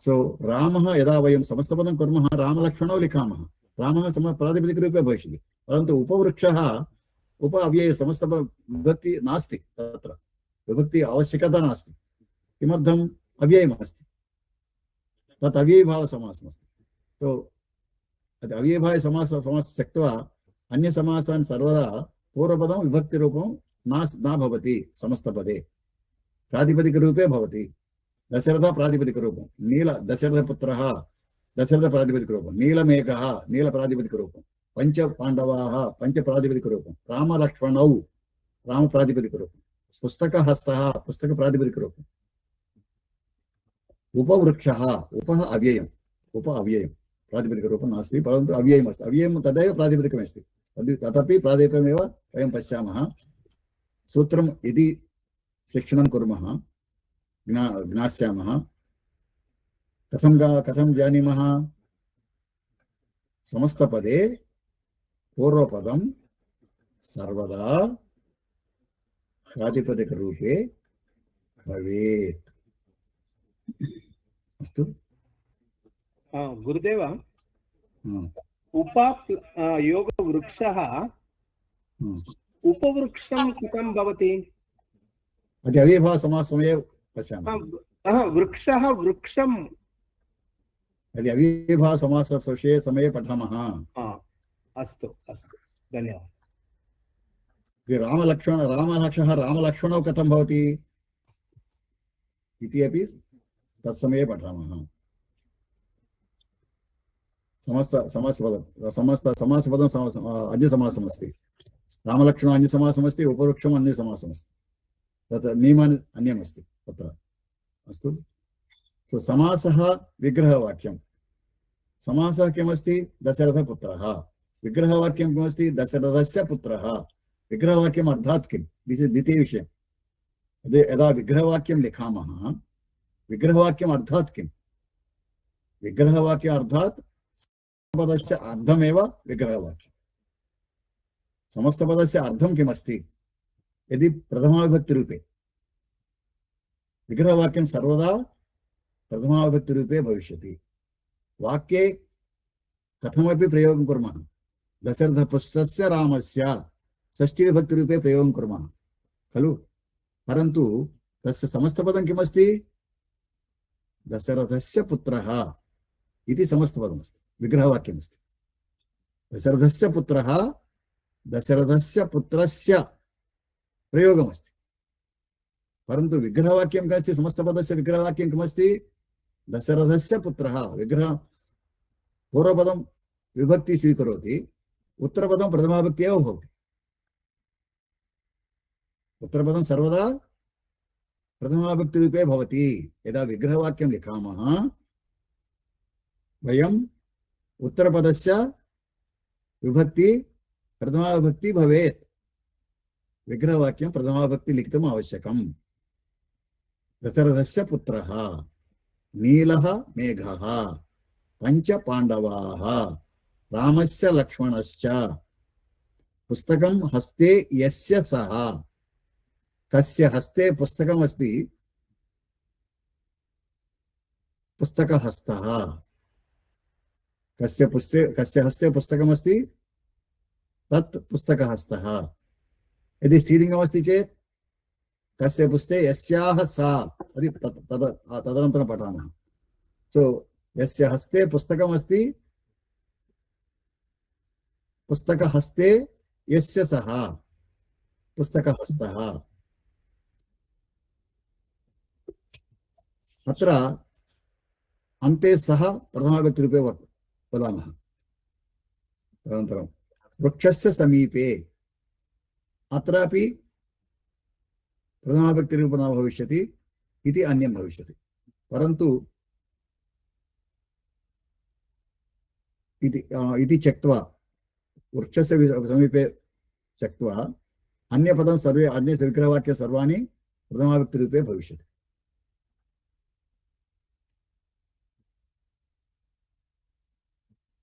सो रामः यदा वयं समस्तपदं कुर्मः रामलक्ष्मणौ लिखामः, रामः प्रातिपदिकरूपे भविष्यति। परन्तु उपवृक्षः उप अव्यय समस्तविभक्ति नास्ति, तत्र विभक्ति आवश्यकता नास्ति। किमर्थम्? अव्ययमस्ति, तत् अव्ययीभावसमासमस्ति। तो अव्ययीभावसमासं त्यक्त्वा अन्यसमासान् सर्वदा पूर्वपदं विभक्तिरूपं न भवति, समस्तपदे प्रातिपदिकरूपे भवति। दशरथ प्रातिपदिकरूपं, नील दशरथपुत्रः दशरथ प्रातिपदिकरूपं, नीलमेघः नील प्रातिपदिकरूपं, पंच पांडवाः पंच प्रातिपदिकरूपं, रामलक्ष्मणौ राम प्रातिपदिकरूपं, पुस्तकहस्तः पुस्तक प्रातिपदिकरूपं, उपवृक्षः उपः अव्ययम्, उप अव्ययं प्रातिपदिकरूपं नास्ति, परन्तु अव्ययमस्ति। अव्ययं तदेव प्रातिपदिकमस्ति, तदपि प्रातिपदिकमेव वयं पश्यामः। सूत्रं यदि शिक्षणं कुर्मः, ज्ञास्यामः, कथं जानीमः? समस्तपदे पूर्वपदं सर्वदा प्रातिपदिकरूपे भवेत्। अस्तु गुरुदेव, योगवृक्षः उपवृक्षं कथं भवति? अद्य अव्ययभावसमाससमये पश्यामः। वृक्षः वृक्षं यदि अव्ययभावसमासविषये समये पठामः। अस्तु अस्तु, धन्यवादः। रामलक्ष्मणौ कथं भवति इति अपि तत्समये पठामः। समासपदं अन्यसमासमस्ति, रामलक्ष्मण अन्यसमासमस्ति, उपवृक्षम् अन्यसमासमस्ति, तत्र नियमानि अन्यमस्ति तत्र। अस्तु, सो समासः विग्रहवाक्यं। समासः किमस्ति? दशरथपुत्रः। विग्रहवाक्यं किमस्ति? दशरथस्य पुत्रः। विग्रहवाक्यम् अर्थात् किं? द्वितीय विषयः। यदा विग्रहवाक्यं लिखामः, विग्रहवाक्यम् अर्थात् किं? विग्रहवाक्य अर्थात् पदस्य अर्थमेव विग्रहवाक्यं। समस्तपदस्य अर्थं किमस्ति? यदि प्रथमाविभक्तिरूपे, विग्रहवाक्यं सर्वदा प्रथमाविभक्तिरूपे भविष्यति। वाक्ये कथमपि प्रयोगं कुर्मः, दशरथपुत्रस्य रामस्य षष्ठीविभक्तिरूपे प्रयोगं कुर्मः खलु, परन्तु तस्य समस्तपदं किमस्ति? दशरथस्य पुत्रः इति समस्तपदमस्ति, विग्रहवाक्यमस्ति। दशरथस्य पुत्रः, दशरथस्य पुत्रस्य प्रयोगमस्ति, परन्तु विग्रहवाक्यं किमस्ति? समस्तपदस्य विग्रहवाक्यं किमस्ति? दशरथस्य पुत्रः। विग्रह पूर्वपदं विभक्ति स्वीकरोति, उत्तरपदं प्रथमाविभक्ति एव भवति। उत्तरपदं सर्वदा प्रथमाविभक्तिरूपे भवति। यदा विग्रहवाक्यं लिखामः, वयम् उत्तरपदस्य विभक्ति प्रथमाविभक्ति भवेत्। विग्रहवाक्यं प्रथमाविभक्ति लिखितुम् आवश्यकम्। दशरथस्य पुत्रः, नीलः मेघः, पंच पांडवाः, रामस्य लक्ष्मणश्च, पुस्तकं हस्ते यस्य सः। कस्य हस्ते पुस्तकम् अस्ति? पुस्तकहस्तः। कस्य हस्ते पुस्तकमस्ति? तत् पुस्तकहस्तः। यदि स्त्रीलिङ्गमस्ति चेत् कस्य पुस्ते? यस्याः सा। तदनन्तरं पठामः। सो यस्य हस्ते पुस्तकमस्ति, पुस्तकहस्ते यस्य सः, पुस्तकहस्तः। अत्र अन्ते सः प्रथमाविभक्तिरूपे वदामः। तदनन्तरं वृक्षस्य समीपे, अत्रापि प्रथमाविभक्तिरूपं न भविष्यति, इति अन्यं भविष्यति। परन्तु इति त्यक्त्वा, वृक्षस्य समीपे त्यक्त्वा, अन्यपदं सर्वे, अन्यस्य विग्रहवाक्य सर्वाणि प्रथमाविभक्तिरूपे भविष्यति।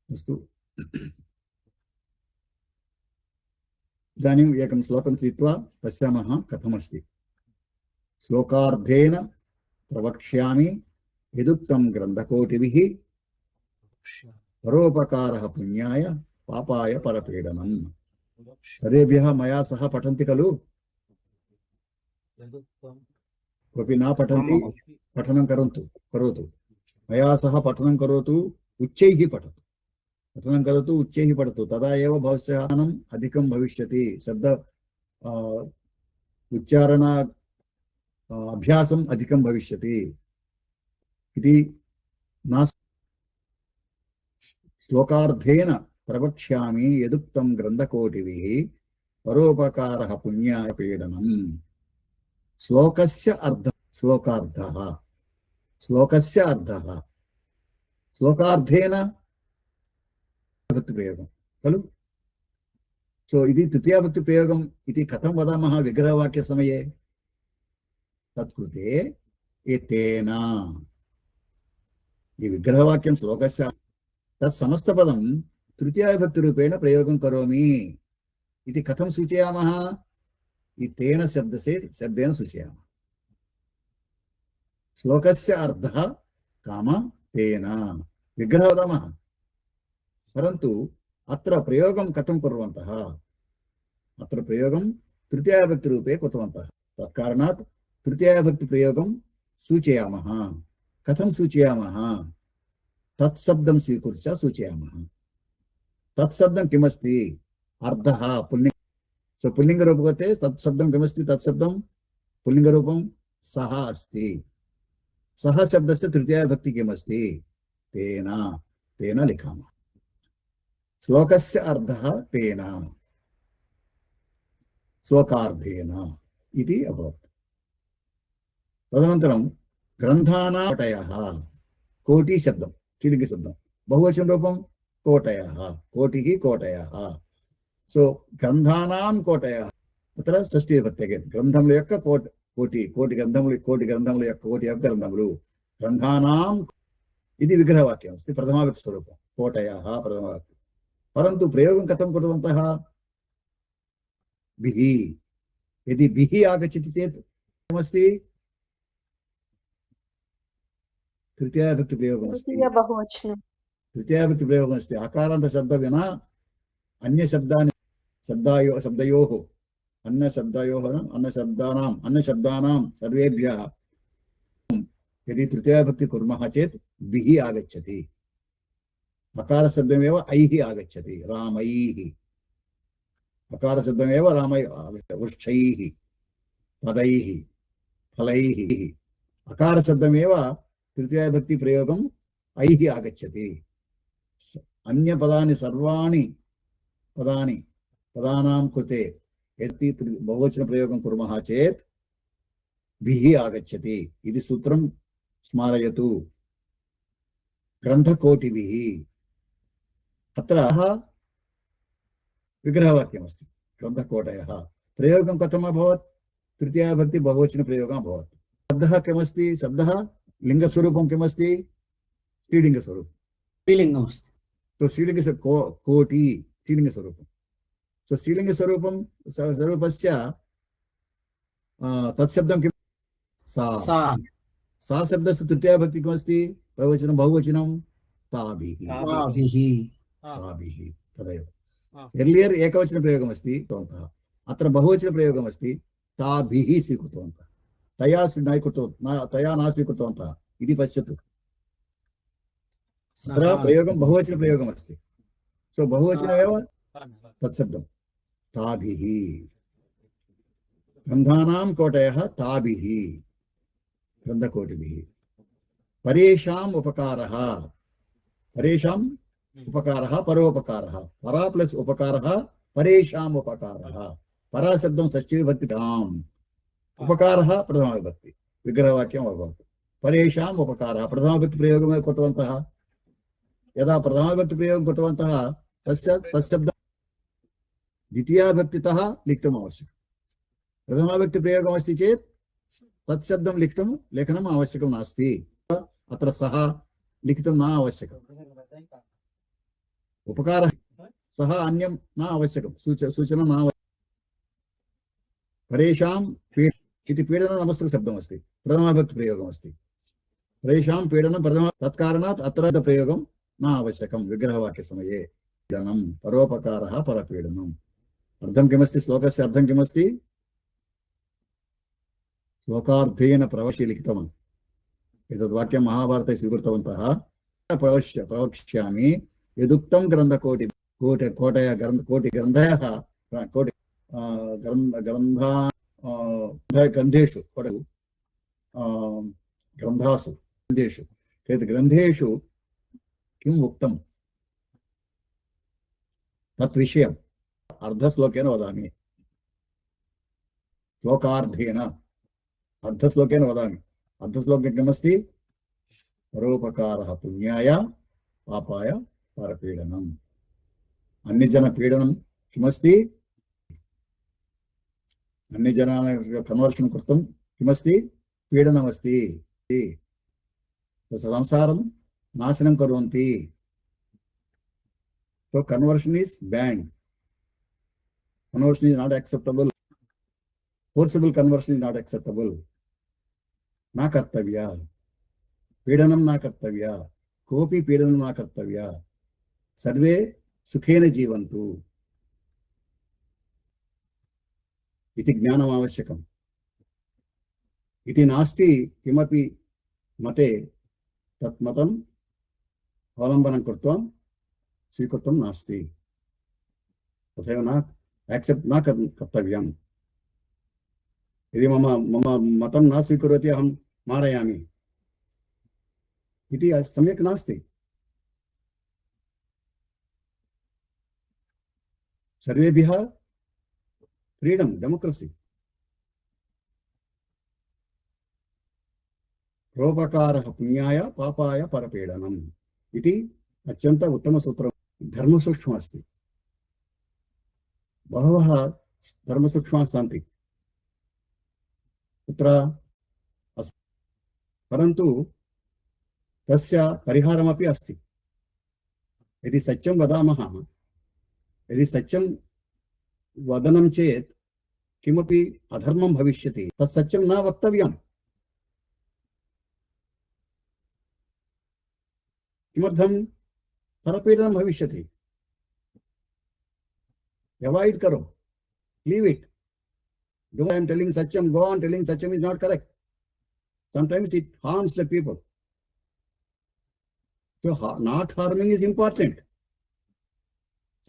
अस्तु, इदानीम् एकं श्लोकं चित्वा पश्यामः कथमस्ति। श्लोकार्धेन प्रवक्ष्यामि यदुक्तं ग्रन्थकोटिभिः, परोपकारः पुण्याय पापाय परपीडनम्। सर्वेभ्यः मया सह पठन्ति खलु? कोऽपि न पठन्ति? पठनं करोतु। मया सह पठनं करोतु, उच्चैः पठतु। पठनं करोतु, उच्चैः पठतु, तदा एव भवस्य ज्ञानम् अधिकं भविष्यति। शब्द उच्चारण अभ्यासम् अधिकं भविष्यति इति न। श्लोकार्धेन प्रवक्ष्यामि यदुक्तं ग्रन्थकोटिभिः, परोपकारः पुण्याय पीडनम्। श्लोकस्य अर्थः, श्लोकार्धः, श्लोकस्य अर्थः, श्लोकार्धेन विभक्तिप्रयोगं खलु। सो इति तृतीयाविभक्तिप्रयोगम् इति कथं वदामः विग्रहवाक्यसमये? तत्कृते एतेन, ई विग्रहवाक्यं श्लोकस्य तत् समस्तपदं तृतीयाविभक्तिरूपेण प्रयोगं करोमि इति कथं सूचयामः? तेन शब्देन सूचयामः। श्लोकस्य अर्थः काम तेन विग्रह वदामः, परन्तु अत्र प्रयोगं कथं कुर्वन्तः? अत्र प्रयोगं तृतीयाविभक्तिरूपे कृतवन्तः। तत्कारणात् तृतीयाविभक्तिप्रयोगं सूचयामः। कथं सूचयामः? तत्शब्दं स्वीकृत्य सूचयामः। तत्शब्दं किमस्ति? अर्धः पुल्लिङ्ग। सो पुल्लिङ्गरूपके तत्शब्दं किमस्ति? तत्शब्दं पुल्लिङ्गरूपं सः अस्ति। सः शब्दस्य तृतीयाविभक्ति किमस्ति? तेन। तेन लिखामः। श्लोकस्य अर्थः तेन, श्लोकार्धेन इति अभवत्। तदनन्तरं ग्रन्थानां कोटयः, कोटि शब्दं स्त्रीलिङ्गशब्दं, बहुवचनरूपं कोटयः, कोटिः कोटयः। सो ग्रन्थानां कोटयः अत्र షష్ఠీవిభక్తిగా గ్రంథముల యొక్క కోటి, కోటి గ్రంథముల యొక్క కోటి యొక్క గ్రంథములు, గ్రంథానాం ఇది విగ్రహవాక్యం अस्ति, प्रथमाविभक्ति स्वरूपं कोटयः प्रथमाविभक्ति। परन्तु प्रयोगं कथं कृतवन्तः? बिः। यदि बिः आगच्छति चेत् किमस्ति? तृतीयाविभक्ति प्रयोगमस्ति। तृतीयाविभक्ति प्रयोगमस्ति। आकारान्तशब्द विना अन्यशब्दानि शब्दयोः अन्यशब्दानां सर्वेभ्यः यदि तृतीयाविभक्ति कुर्मः चेत् बिः आगच्छति। अकारशब्दमेव ऐः आगच्छति। रामैः अकारशब्दमेव रामैः, वृक्षैः, पदैः, फलैः। अकारशब्दमेव तृतीयाविभक्ति प्रयोगम् ऐः आगच्छति। अन्यपदानि सर्वाणि पदानां कृते यदि बहुवचन प्रयोगं कुर्मः चेत् बिः आगच्छति। इति सूत्रं स्मारयतु। ग्रन्थकोटिभिः अत्र विग्रहवाक्यमस्ति ग्रन्थकोटयः। प्रयोगं कथम् अभवत्? तृतीयाविभक्ति बहुवचन प्रयोगः अभवत्। शब्दः किमस्ति? शब्दः लिङ्गस्वरूपं किमस्ति? स्त्रीलिङ्गस्वरूपं। स्त्रीलिङ्गमस्ति। तो स्त्रीलिङ्ग कोटि स्त्रीलिङ्गस्वरूपं। सो स्त्रीलिङ्गस्वरूपं स्वरूपस्य तत्शब्दं किं? सा। सा शब्दस्य तृतीयाविभक्ति किमस्ति? बहुवचनं ताभिः। तदेव। एर्लियर् एकवचनप्रयोगमस्ति कृतवन्तः, अत्र बहुवचनप्रयोगमस्ति, ताभिः स्वीकृतवन्तः। तया न स्वीकृतवन्तः इति पश्यतु। अत्र प्रयोगं बहुवचनप्रयोगमस्ति। सो बहुवचनमेव तत्शब्दं ताभिः। ग्रन्थानां कोटयः ताभिः, ग्रन्थकोटिभिः। परेषाम् उपकारः, परेषाम् उपकारः परोपकारः, परा प्लस उपकारः परेषाम् उपकारः। परा शब्दं षष्ठीविभक्तिम्, उपकारः प्रथमाविभक्ति, विग्रहवाक्यम् अभवत्। परेषाम् उपकारः प्रथमाविभक्ति प्रयोगमेव कृतवन्तः। यदा प्रथमाविभक्ति प्रयोगं कृतवन्तः तत्शब्दं द्वितीयाविभक्तितः लिखितुम् आवश्यकम्। प्रथमाविभक्ति प्रयोगमस्ति चेत् तत्शब्दं लेखनम् आवश्यकं नास्ति। अत्र सः लिखितुं न आवश्यकम्। उपकारः सः अन्यं न आवश्यकं, सूचना न आवश्यकं। परेषां इति पीडननमस्कृतशब्दमस्ति, प्रथमाविभक्ति प्रयोगमस्ति। परेषां पीडनं प्रथम, तत्कारणात् अत्र प्रयोगं न आवश्यकं। विग्रहवाक्यसमये पीडनं परोपकारः परपीडनम्। अर्थं किमस्ति? श्लोकस्य अर्थं किमस्ति? श्लोकार्धेन प्रवक्ष्य लिखितवान्। एतद् वाक्यं महाभारते स्वीकृतवन्तः। प्रवक्ष्यामि यदुक्तं ग्रन्थकोटि कोटय ग्रन्थयः ग्रन्थेषु ग्रन्थासु चेत् ग्रन्थेषु किम् उक्तं तद्विषयम् अर्धश्लोकेन वदामि। श्लोकार्धेन अर्धश्लोकेन वदामि। अर्धश्लोके किमस्ति? परोपकारः पुण्याय पापाय परपीडनम्। अन्यजनपीडनं किमस्ति? अन्यजनानां कन्वर्षन् कर्तुं किमस्ति? पीडनमस्ति। संसारं नाशनं कुर्वन्ति। So conversion is banned. Conversion is not acceptable. Forcible conversion is not acceptable. न कर्तव्य। पीडनं न कर्तव्य। कोऽपि पीडनं न कर्तव्य। सर्वे सुखेन जीवन्तु इति ज्ञानम् आवश्यकम्। इति नास्ति किमपि मते तत् मतम् अवलम्बनं कृत्वा स्वीकृतं नास्ति, तथैव न एक्सेप्ट् न कर्तव्यम्। यदि मम मम मतं न स्वीकरोति अहं मारयामि इति सम्यक् नास्ति। सर्वेभ्यः फ्रीडम्, डेमोक्रेसी। परोपकारः पुण्याय पापाय परपीडनम् इति अत्यन्त उत्तमसूत्रं। धर्मसूक्ष्मम् अस्ति, बहवः धर्मसूक्ष्माः सन्ति तत्र, परन्तु तस्य परिहारमपि अस्ति। यदि सत्यं वदामः, यदि सत्यं वदनं चेत् किमपि अधर्मं भविष्यति, तत् सत्यं न वक्तव्यम्। किमर्थं? परपीडनं भविष्यति। अवॉइड करो, leave it. Though I am telling Satyam, go on telling Satyam is not correct. Sometimes it harms the people. So not harming is important.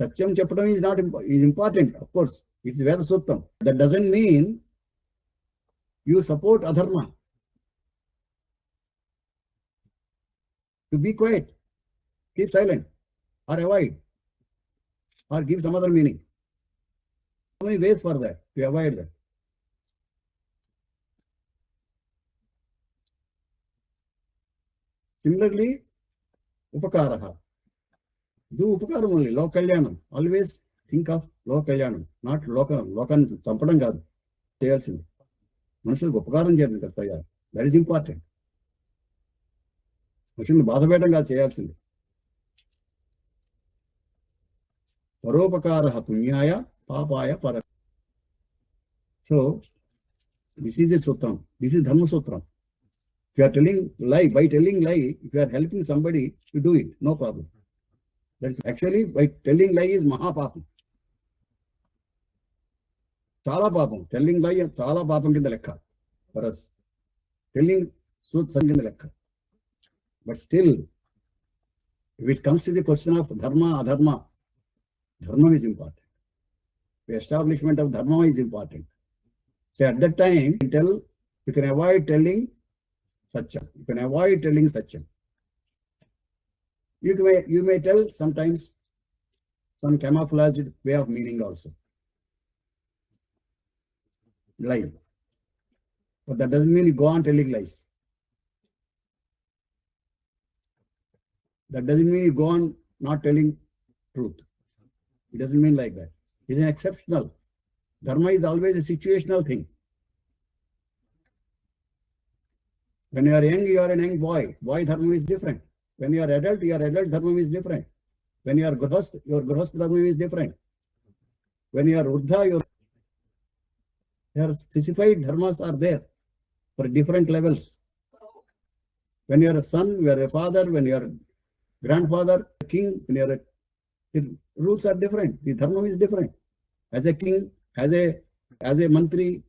Satyam Chaptam is not is important, of course. It's Veda Suttam. That doesn't mean you support adharma. To be quiet, keep silent, or avoid, or give some other meaning. So many ways for that, to avoid that. Similarly, upakaraha. Do upakaram only, loka kalyanam. Always think of loka kalyanam, not lokan champadam kaadu. Cheyalsindi. Manushuలకు upakaram cheyalandi kartavya. That is important. మనుషుల్ని బాధ పెట్టడం కాదు చేయాల్సింది. పరోపకారః పుణ్యాయ పాపాయ పర. So this is a సూత్రం, this is ధర్మ సూత్రం. If you are telling lie, by telling lie, if you are helping somebody, you do it, no problem. That's actually, by telling lie is mahapapam. Chala papam. Telling lie chala papam kinda lekka for us. Telling truth kinda lekka. But still, if it comes to the question of dharma, adharma, dharma is important. The establishment of dharma is important. So at that time, you can avoid telling satyam. You can avoid telling satyam. You may tell sometimes some camouflaged way of meaning also. Lie. But that doesn't mean you go on telling lies. That doesn't mean you go on not telling truth. It doesn't mean like that. It's an exceptional. Dharma is always a situational thing. When you are young, you are a young boy. Boy dharma is different. When you are adult, your adult dharma is different. When you are grahast, your grahast dharma is different. When you are urdha, your specified dharmas are there for different levels. When you are a son, you are a father. When you are grandfather, king, the rules are different. The dharma is different. As a king, as a mantri,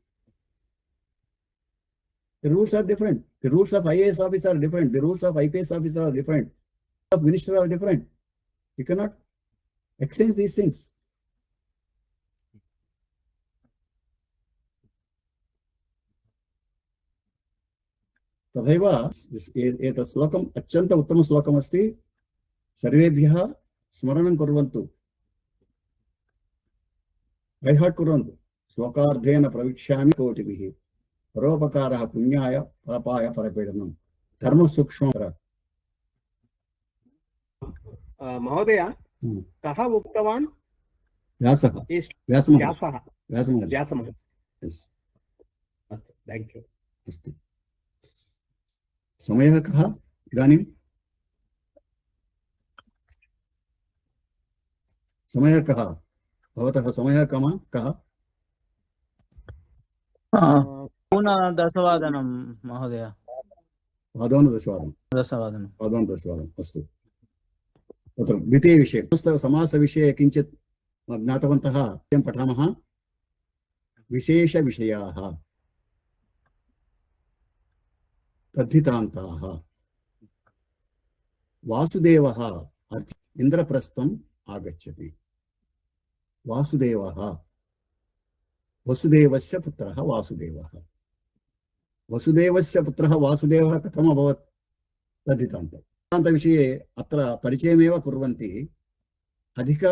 the rules are different. The rules of IAS officer are different. The rules of IPS officer are different. Of minister are different. You cannot exchange these things. तथैव एतत् श्लोकम् अत्यन्त उत्तम श्लोकमस्ति. सर्वेभ्यः स्मरणं कुर्वन्तु, by heart कुर्वन्तु. श्लोकार्धेन प्रविक्ष्यामि कोटिभिः. परोपकारः पुण्याय पापाय परपीडनम्. धर्मसूक्ष्म. महोदय, कः उक्तवान्? व्यासः. व्यासः. व्यासमहर्षिः. अस्तु, थैंक यू. अस्तु. समयः कः इदानीं? समयः कः? भवतः समयः कः? दशवादनं महोदय. पादोनदशवादनं. अस्तु. तत्र द्वितीयविषये, समासविषये किञ्चित् ज्ञातवन्तः. पठामः. विशेषविषयाः. तद्धितान्ताः वासुदेवः इन्द्रप्रस्थम् आगच्छति वासुदेवः वसुदेवस्य पुत्रः वासुदेवः वसुदेवस्य पुत्रः वासुदेवः कथम् अभवत् तद्धितान्त विषये अत्र परिचयमेव कुर्वन्ति अधिक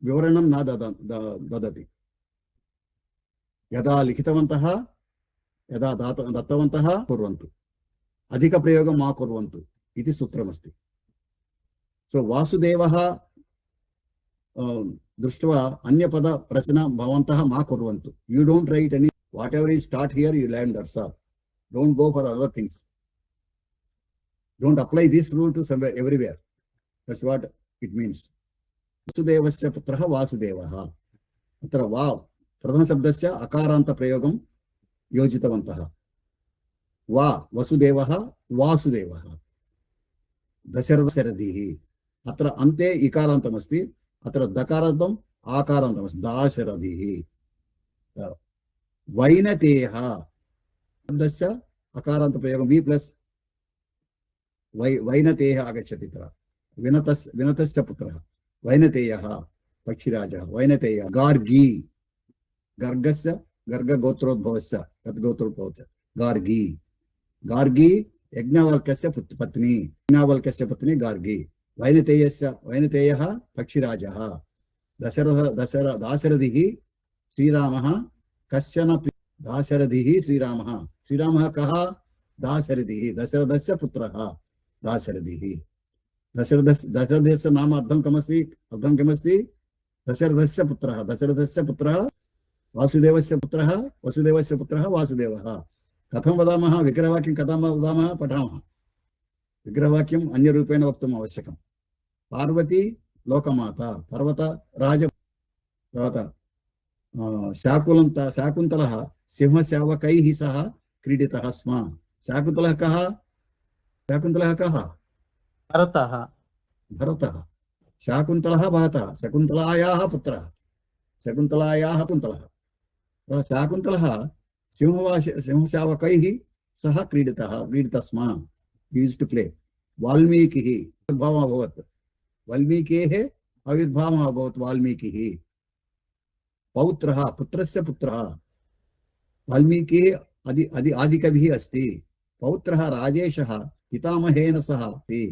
विवरणं न ददति यदा लिखितवन्तः यदा दत्तवन्तः कुर्वन्तु अधिकप्रयोगं मा कुर्वन्तु इति सूत्रमस्ति सो वासुदेवः दृष्ट्वा अन्यपदरचना भवन्तः मा कुर्वन्तु you don't write any whatever you start here you land that's all don't go for other things don't apply this rule to somewhere everywhere that's what it means वसुदेवस्य पुत्रः वासुदेवः अत्र वा प्रथमशब्दस्य अकारान्त प्रयोगं योजितवन्तः वा वसुदेवः वासुदेवः दशरथशरदिः अत्र अन्ते इकारान्तमस्ति अत्र दकारान्तम् आकारान्तमस्ति दाशरथिः वैनतेयः शब्दस्य अकारान्त प्रयोगं वि प्लस् वैनतेयः आगच्छति तत्र विनतस्य पुत्रः वैनतेयः पक्षिराजः वैनतेयः गार्गी गर्गस्य गर्गगोत्रोद्भवस्य तद्गोत्रोद्भवस्य गार्गी गार्गी यज्ञवल्क्यस्य पत्नी यज्ञवल्क्यस्य पत्नी गार्गी वैनतेयः पक्षिराजः दाशरथिः श्रीरामः कश्चन दाशरथिः श्रीरामः कः दाशरथिः दशरथस्य पुत्रः दाशरथिः दशरथस्य नाम अर्थं किमस्ति दशरथस्य पुत्रः वासुदेवस्य पुत्रः वासुदेवः कथं वदामः विग्रहवाक्यं कथं वदामः पठामः विग्रहवाक्यम् अन्यरूपेण वक्तुम् आवश्यकं पार्वती लोकमाता पर्वतराज शाकुन्तलः सिंहशावकैः सह क्रीडितः स्म शाकुन्तलः कः भरतः शाकुन्तलः भरतः शकुन्तलायाः पुत्रः शाकुन्तलः सिंहशावकैः सह क्रीडितः स्म यूज्ड टू प्ले वाल्मीकिः आविर्भावः अभवत् वाल्मीकेः आविर्भावः अभवत् वाल्मीकिः पौत्रः पुत्रस्य पुत्रः वाल्मीकिः आदिकविः अस्ति पौत्रः राजेशः पितामहेन सह अस्ति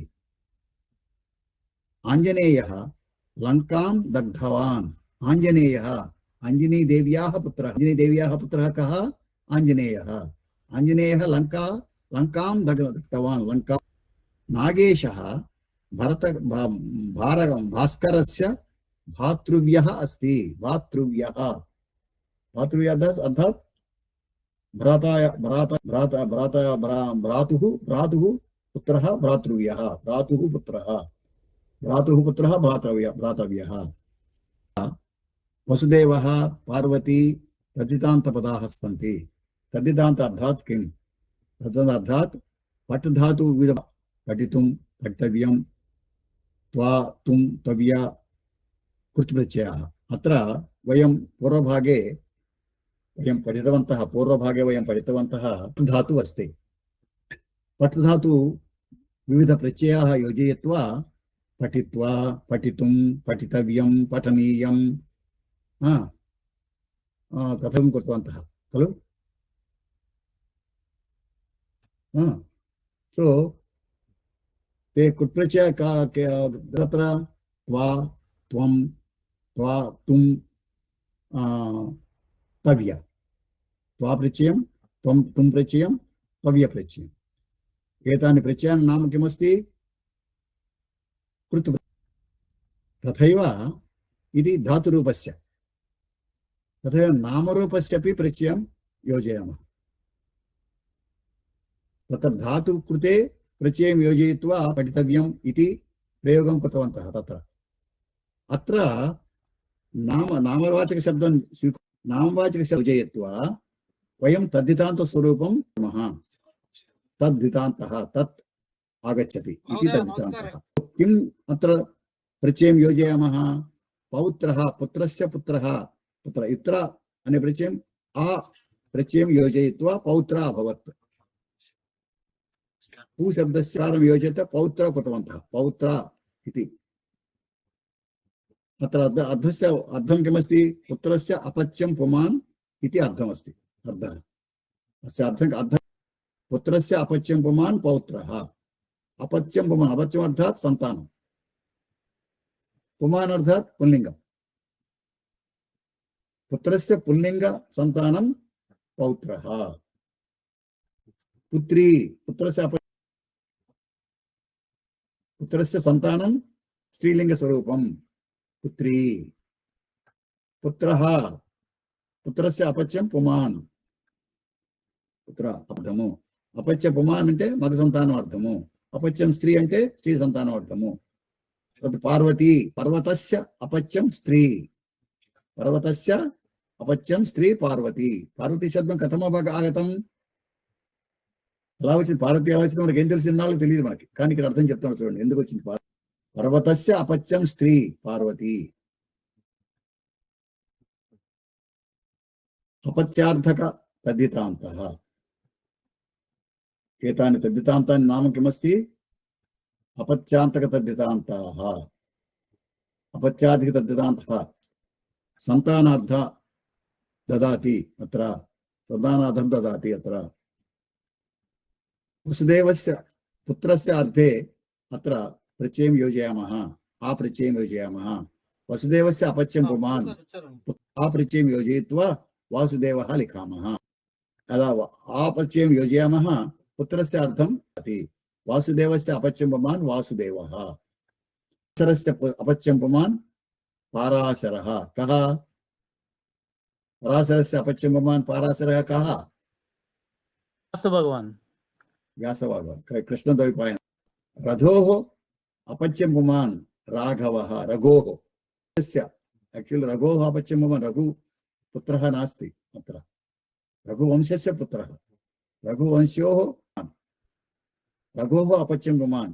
आञ्जनेयः लङ्कां दग्धवान् आञ्जनेयदेव्याः पुत्रः कः आञ्जनेयः लङ्कां दग्धवान् नागेशः भास्करस्य भातृव्यः अस्ति अर्थात् भ्रातुः पुत्रः भ्रातृव्यः भ्रातव्यः वसुदेवः पार्वती तद्धितान्तपदाः सन्ति तद्धितान्त अर्थात् किं तदर्थात् पट् धातु विविध पठितुं पठितव्यं त्वा तुं तव्या कृत् प्रत्ययः अत्र वयं पूर्वभागे वयं पठितवन्तः धातु अस्ति पट् धातु विविध प्रत्ययाः योजयित्वा पठित्वा पठितुं पठितव्यं पठनीयं कथं कृतवन्तः खलु सो ते कुट्प्रत्यय तत्र त्वा त्वं त्वा तुं तव्य त्वा प्रत्ययं त्वं तुं प्रत्ययं तव्य प्रत्ययम् एतानि प्रत्ययानां नाम किमस्ति कृत् तथैव इति धातुरूपस्य तथैव नामरूपस्यपि प्रत्ययं योजयामः तत्र धातु कृते प्रत्ययं योजयित्वा पठितव्यम् इति प्रयोगं कृतवन्तः तत्र अत्र नामवाचकशब्दं योजयित्वा वयं तद्धितान्तस्वरूपं कुर्मः तद्धितान्तः तत् आगच्छति इति तद्धितान्तः किम् अत्र प्रत्ययं योजयामः पौत्रः पुत्रस्य पुत्रः पुत्र इत्र अने प्रत्ययं आ प्रत्ययं योजयित्वा पौत्र अभवत् पूशब्दस्य कारं योज्यते पौत्र कृतवन्तः पौत्र इति अत्र अर्थस्य अर्थं किमस्ति पुत्रस्य अपत्यं पुमान् इति अर्थमस्ति अर्थः अस्य अर्थं पुत्रस्य अपत्यं पुमान् पौत्रः अपत्यं पुमान् अपत्यम् अर्थात् सन्तानं पुमान् अर्थात् पुल्लिङ्गं पुत्रस्य पुल्लिङ्ग सन्तानं पौत्रः पुत्री पुत्रस्य सन्तानं स्त्रीलिङ्गस्वरूपं पुत्री पुत्रः पुत्रस्य अपत्यं पुमान् पुत्र अर्थము अपत्य पुमान् అంటే మగ సంతానం అర్థము अपत्यं స్త్రీ అంటే స్త్రీ సంతానం అర్థము తత్ పార్వతీ పర్వతస్య अपत्यं స్త్రీ పర్వతస్య अपत्यं స్త్రీ పార్వతీ పార్వతీ శబ్దం కథమ ఆగతం ఎలా వచ్చింది పార్వతీ ఎలా వచ్చింది మనకి ఏం తెలిసిన వాళ్ళకి తెలియదు మనకి కానీ ఇక్కడ అర్థం చెప్తాను చూడండి ఎందుకు వచ్చింది పర్వతస్య अपत्यं స్త్రీ పార్వతీ अपत्यार्थक तद्धितान्तः एतानि तद्धितान्तानि नाम किमस्ति अपत्यान्तक तद्धितान्ताः अपत्याधिक तद्धितान्तः सन्तानार्थ ददाति अत्र सन्तानार्थं ददाति अत्र वसुदेवस्य पुत्रस्य अर्थे अत्र प्रत्ययं योजयामः आप्रत्ययं योजयामः वसुदेवस्य अपत्यं पुमान् आप्रत्ययं योजयित्वा वासुदेवः लिखामः अदा आप्रत्ययं योजयामः पुत्रस्य अर्थं अति वासुदेवस्य अपत्यं पुमान् वासुदेवः पराशरस्य अपत्यं पुमान् पाराशरः कः पराशरस्य अपत्यं पुमान् पाराशरः कः भगवान् व्यासभगवान् कृष्णद्वैपायन रघोः अपत्यं पुमान् राघवः रघोः एक्चुअली रघोः अपत्यं पुमान् रघु पुत्रः नास्ति अत्र रघुवंशस्य पुत्रः रघुवंश्योः रघोः अपत्यं पुमान्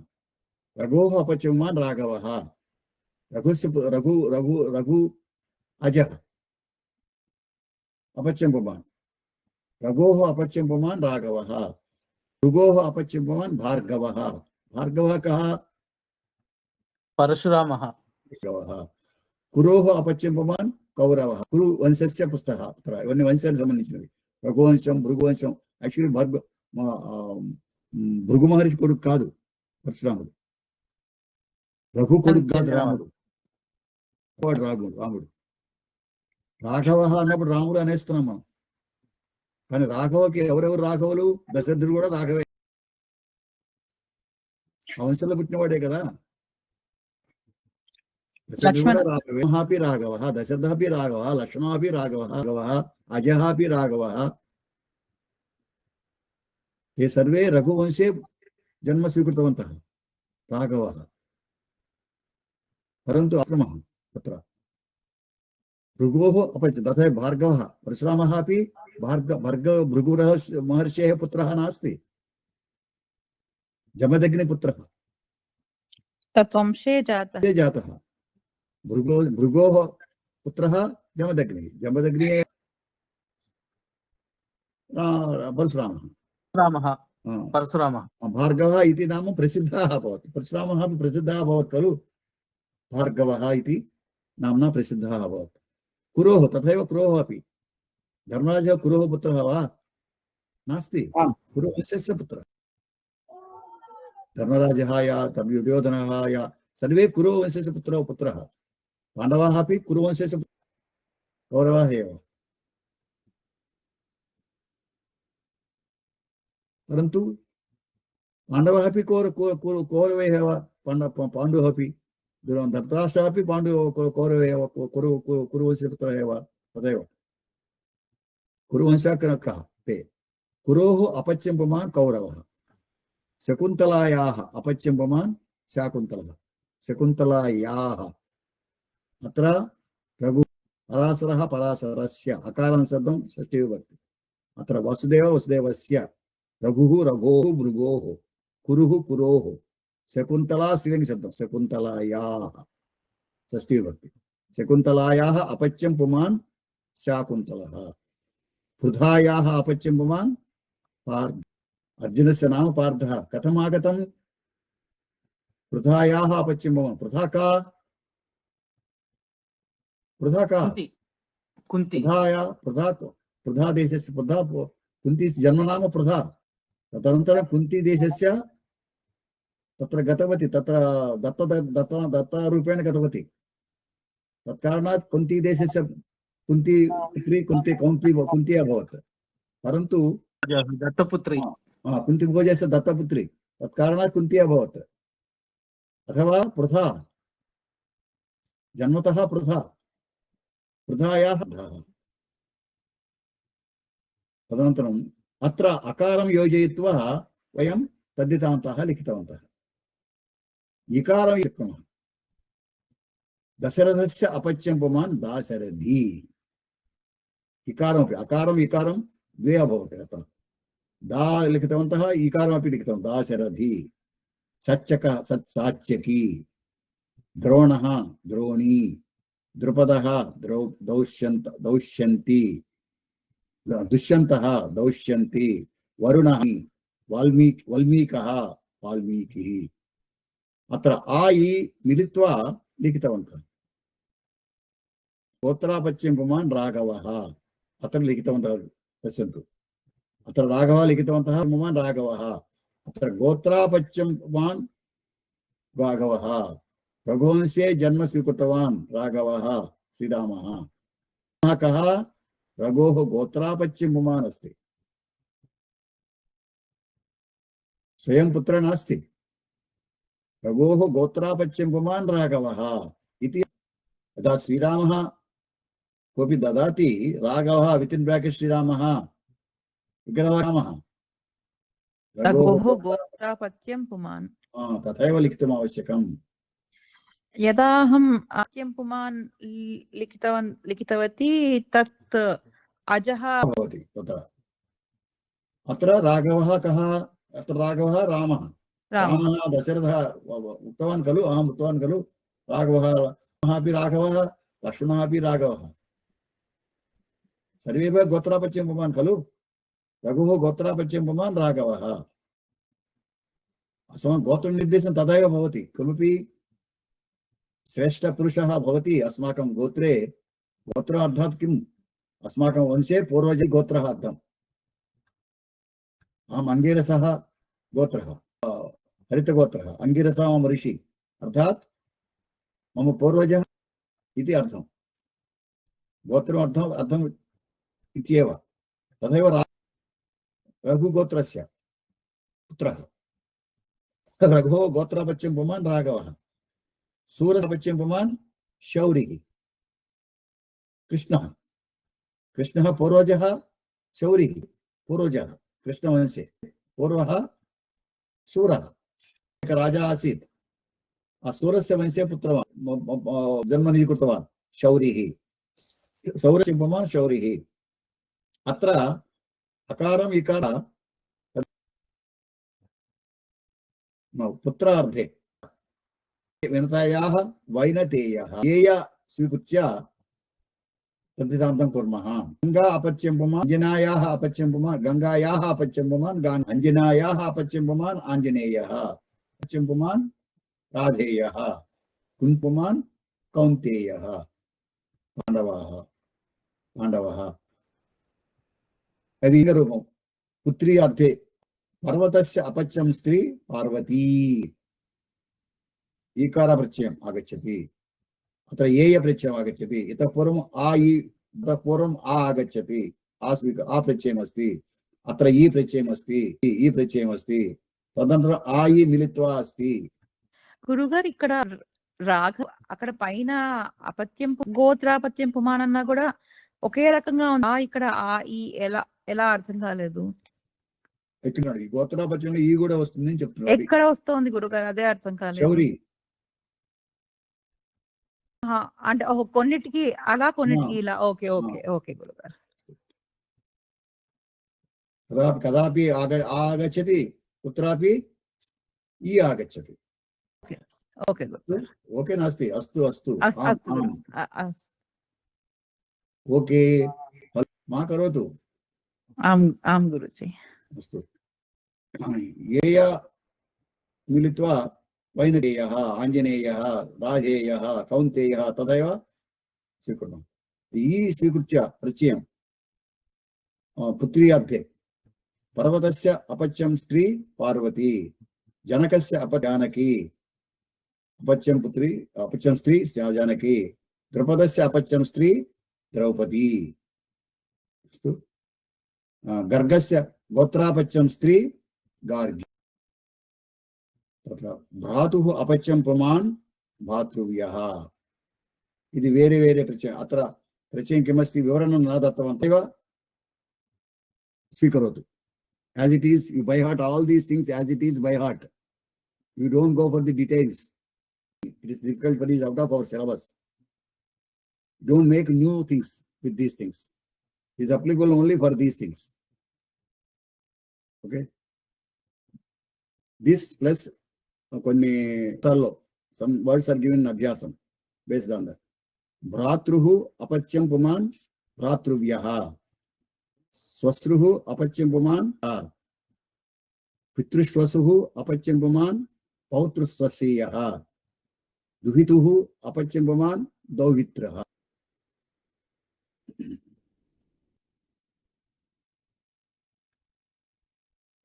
रघोः अपत्यं पुमान् राघवः रघुस्य रघु रघु रघु अजः अपत्यं पुमान् रघोः अपत्यं पुमान् राघवः भृगोः अपत्यं पुमान् भार्गवः भार्गवः कः परशुरामः कुरोः अपत्यं पुमान् कौरवः कुरु वंशस्य पुस्तकः अत्र इवన్నీ వంశానికి సంబంధించినవి రఘువంశం భృగువంశం యాక్చువల్లీ భృగు మహర్షి కొడుకు కాదు పరశురాముడు రఘు కొడుకు కాదు రాముడు రాముడు రాఘవ అన్నప్పుడు రాముడు అనేస్తున్నాం మనం కానీ రాఘవకి ఎవరెవరు రాఘవులు దశరథుడు కూడా రాఘవే ఆ వంశంలో పుట్టినవాడే కదా राघवः राघवः दशरथः राघवः लक्ष्मणः राघवः राघवः अजः राघवः ये सर्वे रघुवंशे जन्म स्वीकृतवन्तः राघवः परन्तु अक्रमः तत्र भृगोः अपत्यं तथा भार्गवः परशुरामः अपि भृगुरः महर्षेः पुत्रः नास्ति जमदग्निपुत्रः तत्वंशे जातः भृगोः पुत्रः जमदग्निः जमदग्निः परशुरामः भार्गवः इति नाम प्रसिद्धः अभवत् परशुरामः अपि प्रसिद्धः अभवत् खलु भार्गवः इति नाम्ना प्रसिद्धः अभवत् कुरोः तथैव कुरोः अपि धर्मराजः कुरोः पुत्रः वा नास्ति कुरुवंशस्य पुत्रः धर्मराजः या दुर्योधनः या सर्वे कुरुवंशस्य पुत्रः पांडवाः अपि कुरुवंशस्य कौरवाः एव परन्तु पांडवाः अपि कौरवे एव पाण्डवः अपि धृतराष्ट्रः अपि कौरवे एव कुरुवंशस्य पुत्रः एव तदेव कुरुवंशः कः ते कुरोः अपत्यं पुमान् कौरवः शकुन्तलायाः अपत्यं पुमान् शाकुन्तलः शकुन्तलायाः अत्र रघु पराशरः पराशरस्य अकारण शब्दं षष्ठी विभक्ति अत्र वसुदेवस्य रघुः रघोः भृगोः कुरुः कुरोः शकुन्तला स्त्रीलिङ्ग शब्दं शकुन्तलायाः षष्ठी विभक्ति शकुन्तलायाः अपत्यं पुमान् शाकुन्तलः पृथायाः अपत्यं पुमान् अर्जुनस्य नाम पार्थः कथमागतं पृथायाः अपच्यं पृथा का कुन्ती कुन्ती पृथा देशस्य पृथा कुन्तीस्य जन्मनाम पृथा तदनन्तरं कुन्ती देशस्य तत्र गतवती तत्र दत्तरूपेण गतवती तत्कारणात् कुन्ती देशस्य कुन्ती पुत्री कुन्ती अभवत् परन्तु दत्तपुत्री कुन्ती भोजस्य दत्तपुत्री तत्कारणात् कुन्ती अभवत् अथवा पृथा जन्मतः पृथायाः तदनन्तरम् अत्र अकारं योजयित्वा वयं तद्धितान्तः लिखितवन्तः इकारं शक्नुमः दशरथस्य अपच्यं पुमान् दाशरथी इकारमपि अकारम् इकारं द्वे अभवत् अत्र दा लिखितवन्तः इकारमपि लिखितवन्तः दाशरथी सच्चकः साच्यकी द्रोणः द्रोणी द्रुपदः दौष्यन्ती दुष्यन्तः दौष्यन्ति वरुणः वाल्मीकः वाल्मीकिः अत्र आ इ मिलित्वा लिखितवन्तः गोत्रापच्यं पुमान् राघवः अत्र लिखितवन्तः पश्यन्तु अत्र राघवः लिखितवन्तः पुमान् राघवः अत्र गोत्रापच्यं पुमान् राघवः रघुवंशे जन्म स्वीकृतवान् राघवः श्रीरामः कः रघोः गोत्रापच्यं पुमान् अस्ति स्वयं पुत्र नास्ति रघोः गोत्रापच्यं पुमान् राघवः इति यदा श्रीरामः कोऽपि ददाति राघवः विथिन् ब्राकेट् श्रीरामः विग्रहरामः रघोः गोत्रापत्यं पुमान् तथैव लिखितुम् आवश्यकम् यदा अहम् अपत्यं पुमान् लिखितवती तत् अजः भवति तत्र अत्र राघवः कः अत्र राघवः रामः दशरथः उक्तवान् खलु अहम् उक्तवान् खलु राघवः अपि राघवः लक्ष्मणः अपि राघवः सर्वेपि गोत्रापच्यं पुमान् खलु रघुः गोत्रापच्यं पुमान् राघवः अस्माकं गोत्रनिर्देशनं तथैव भवति किमपि श्रेष्ठपुरुषः भवति अस्माकं गोत्रे गोत्र अर्थात् किम् अस्माकं वंशे पूर्वजे गोत्रः अर्थम् अहम् अंगिरसः गोत्रः हरितगोत्रः अंगिरसः मम ऋषि अर्थात् मम पूर्वजः इति अर्थम् गोत्रम् अर्थम् इत्येव तथैव रघुगोत्रस्य पुत्रः रघुः गोत्रापच्यं पुमान् राघवः सूरपच्यं पुमान् शौरिः कृष्णः पूर्वजः शौरिः पूर्वजः कृष्णवंशे पूर्वः सूरः एक राजा आसीत् सूरस्य वंशे पुत्रवान् जन्मनि कृतवान् शौरिः शौरपच्यं पुमान् शौरिः अत्र अकारम् इकार पुत्रार्थे विनतायाः वैनतेयः येय स्वीकृत्य तद्धितान्तं कुर्मः गंगा अपच्यं पुमान् अंजनायाः अपच्यं पुमान् गंगायाः अपच्यं पुमान् अंजनायाः अपच्यं पुमान् आञ्जनेयः अपच्यं पुमान् राधेयः कुन्पुमान् कौन्तेयः पाण्डवः रूपं पुत्री अर्थे पर्वतस्य अपच्यं स्त्री पार्वती ईकार प्रत्ययम् आगच्छति अत्र येय प्रत्ययम् आगच्छति इतः पूर्वम् इतः पूर्वम् आगच्छति आ प्रत्ययम् अस्ति अत्र ई प्रत्ययम् अस्ति ई प्रत्ययम् अस्ति तदनन्तरम् आ ई मिलित्वा अस्ति గురుగారు ఇక్కడ రాఘవ అక్కడ పైన అపత్యం గోత్రాపత్యం పుమాన్ అన్నా కూడా ఒకే రకంగా ఉంది ఇక్కడ ఆ ఈ ఎలా అర్థం కాలేదు ఇక్కడ గోత్రాపత్యంలో ఈ కూడా వస్తుంది అని చెప్తున్నాడు ఎక్కడ వస్తుంది గురుగారు అదే అర్థం కాలేదు శౌరి అంటే కొన్నిటికి అలా కొన్నిటికి ఇలా ఓకే ఓకే ఓకే గురుగారు कदापि आगच्छति कुत्रापि ई आगच्छति ओके गुरुगाరు ओके नास्ति अस्तु अस्तु ओके मा करोतु आं गुरुजी अस्तु येय मिलित्वा वैनतेयः आञ्जनेयः राधेयः कौन्तेयः तथैव स्वीकुर्मः। ई स्वीकृत्य प्रत्ययं पुत्र्यार्थे पर्वतस्य अपत्यं स्त्री पार्वती, जनकस्य अपजानकी, अपत्यं पुत्री अपत्यं स्त्री जानकी, द्रुपदस्य अपत्यं स्त्री द्रौपदी। अस्तु, गर्गस्य गोत्रापत्यं स्त्री गार्गी। तत्र भ्रातुः अपत्यं पुमान् भातृव्यः। ఇది వేరే వేరే ప్రత్యయం. అత్ర ప్రత్యయం కిమస్తి వివరణం न దత్తవంతः एव స్వీకరోతు. As it is, you by heart all these things as it is by heart. You don't go for the details. It is difficult for these out of our syllabus. Don't make new things with these things. It is applicable only for these things. Okay. This plus కొన్ని some words are given in abhyasam based on that. భ్రాతృః అపత్యం పుమాన్ భ్రాతృవ్యః, స్వశ్రుః అపత్యం పుమాన్ పితృశ్వసుః అపత్యం పుమాన్ పౌత్రస్వశ్రీయః, దుహితుః అపత్యం పుమాన్ దౌహిత్రః.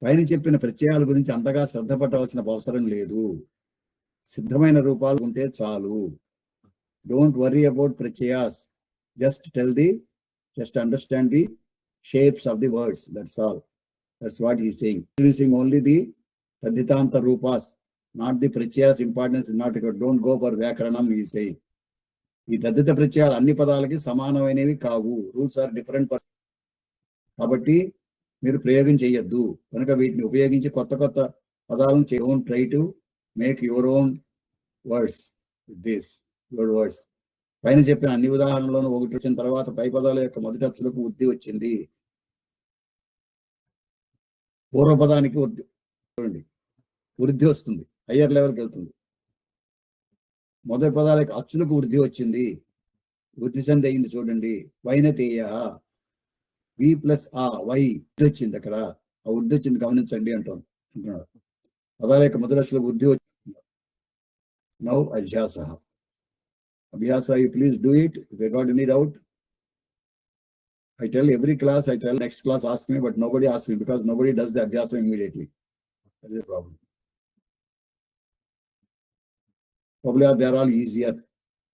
పైన చెప్పిన ప్రత్యయాల గురించి అంతగా శ్రద్ధ పట్టవలసిన అవసరం లేదు. సిద్ధమైన రూపాలు ఉంటే చాలు. Don't worry about pratyayas. Just understand the shapes of the words. That's all. That's what he's saying. Using only the tadhitanta rupas, not the pratyayas. Importance is not. Don't go for vyakaranam, he's saying. ఈ తద్ధిత ప్రత్యయాలు అన్ని పదాలకి సమానమైనవి కావు. Rules are different. కాబట్టి మీరు ప్రయోగం చేయొద్దు. కనుక వీటిని ఉపయోగించి కొత్త కొత్త పదాలను don't try to make your own words with this your words. పైన చెప్పిన అన్ని ఉదాహరణలను ఒకటి వచ్చిన తర్వాత పై పదాల యొక్క మొదటి అచ్చులకు వృద్ధి వచ్చింది. పూర్వపదానికి వృద్ధి వస్తుంది, హయ్యర్ లెవెల్కి వెళ్తుంది. మొదటి పదాలకు అచ్చులకు వృద్ధి వచ్చింది, వృద్ధి సంధి అయింది. చూడండి, వైనతేయ వి ప్లస్ ఆ వై వచ్చింది. అక్కడ ఆ వృద్ధి వచ్చింది, గమనించండి అంటున్నాడు. పదాల యొక్క మొదటి అచ్చులకు వృద్ధి వచ్చింది. నౌ అభ్యాస. Abhyasa, you please do it. If you got any doubt, I tell every class, I tell next class ask me, but nobody asks me because nobody does the Abhyasa immediately. That is a problem. Probably they are all easier,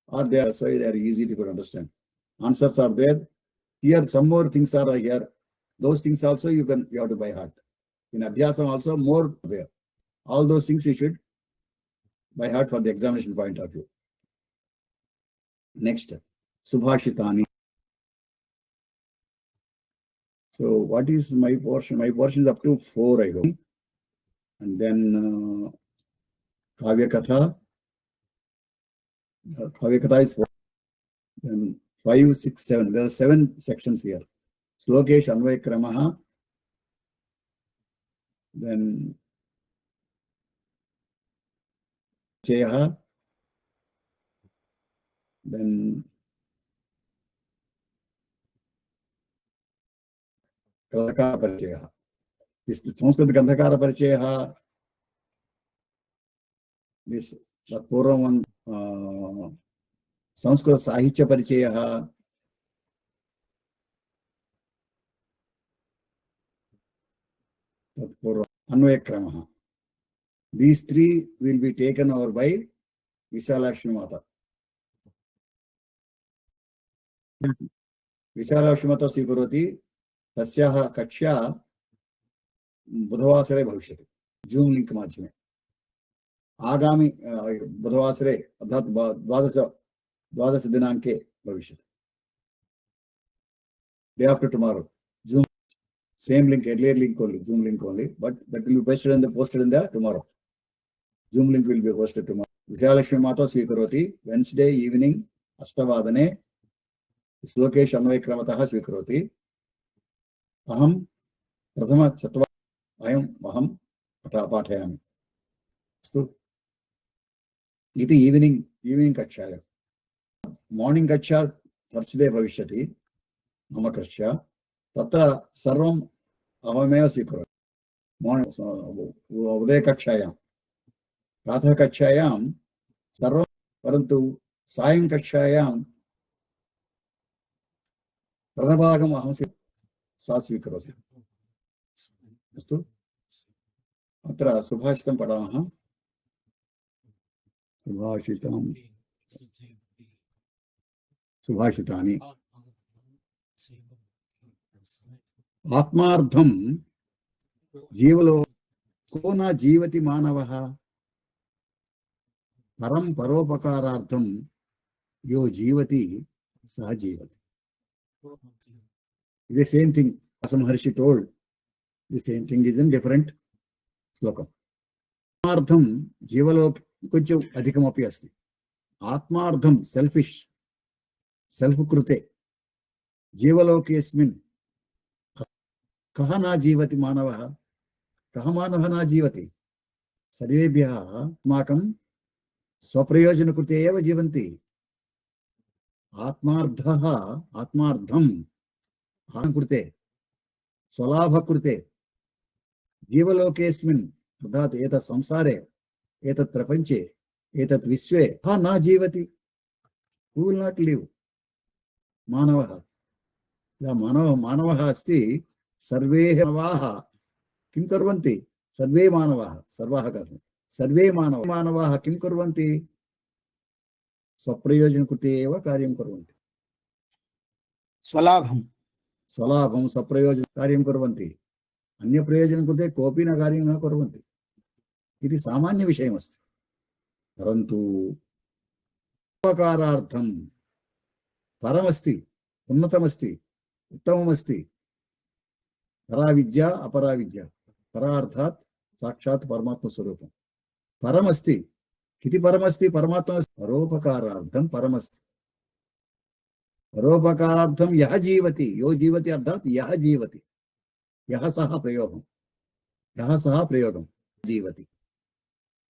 or they are so they are easy to understand. Answers are there. Here some more things are here. Those things also you have to by heart. In Abhyasa also more there. All those things you should by heart for the examination point of view. Next, Subhashitani. So what is my portion? My portion is up to 4, I go. And then Kavya Katha. Kavya Katha is 4. Then 5, 6, 7. There are 7 sections here. Slokesh Anvay Kramaha. Then Cheha. Then Gandhakara Parichaya. This Sanskrit Gandhakara Parichaya. This the Purvam one Sanskrit Sahitya Parichaya. Anvaya Kramaha. These 3 will be taken over by Visalakshmi Mata. Vishalakshi माता स्वीकरोति, तस्याः कक्षा बुधवासरे भविष्यति, zoom link माध्यमे. आगामी बुधवासरे अर्थात् 12 दिनांके भविष्यति. Day after tomorrow, Zoom, same link, earlier link only, Zoom link only, but that will be posted in the tomorrow. Zoom link will be posted tomorrow. Visalakshmi Mata स्वीकरोति, Wednesday evening अष्टवादने श्लोकेश अन्वय क्रमतः स्वीकरोति. अहं प्रथम 4 अहं पाठयामि. अस्तु, इति ఈవినింగ్ कक्षायां. మార్నింగ్ कक्षा थर्स्डे भविष्यति मम कक्षा. तत्र सर्वम् अहमेव स्वीकरोमि. उदयकक्षायां प्रातःकक्षायां सर्वं, परन्तु सायंकक्षायां प्रथमभागम् अहं सा स्वीकरोति। अस्तु, अत्र सुभाषितं पठामः। सुभाषितानि आत्मार्थं जीवलो को न जीवति मानवः, परं परोपकारार्थं यो जीवति सः जीवति. The same thing Vyasa Maharshi told. The same thing is in different slokam. Atmartham jivalok koncham adhikamapi asti. Atmartham selfish, self krute. Jivalokesmin kaha na jivati manavaha, kaha manavaha na jivati. सर्वेभ्यः अस्माकं स्वप्रयोजन कृते एव जीवन्ति. आत्मार्थं कृते स्वलाभ कृते जीवलोकेस्मिन् अर्थात् एतत् संसारे, एतत् प्रपञ्चे, एतत् विश्वे न जीवति. Who will not live? मानवः मानवः अस्ति. सर्वे मानवाः किं कुर्वन्ति? सर्वे मानवाः, सर्वाः कर्म सर्वे मानवाः किं कुर्वन्ति? स्वप्रयोजन कृते एव कार्यं कुर्वन्ति. स्वलाभं स्वप्रयोजन कार्यं कुर्वन्ति. अन्य प्रयोजन कृते कोऽपि न कार्यं न कुर्वन्ति. इति सामान्य विषयमस्ति. परन्तु उपकारार्थं परमस्ति, उन्नतमस्ति, उत्तममस्ति. परा विद्या अपरा विद्या. परा अर्थात् साक्षात् परमात्मा स्वरूपं. परमस्ति. किति परमस्ति? परमात्मा परोपकारार्थं परमस्ति. परोपकारार्थं यः जीवति, यो जीवति अर्थात् यः जीवति, यः सः प्रयोगं जीवति.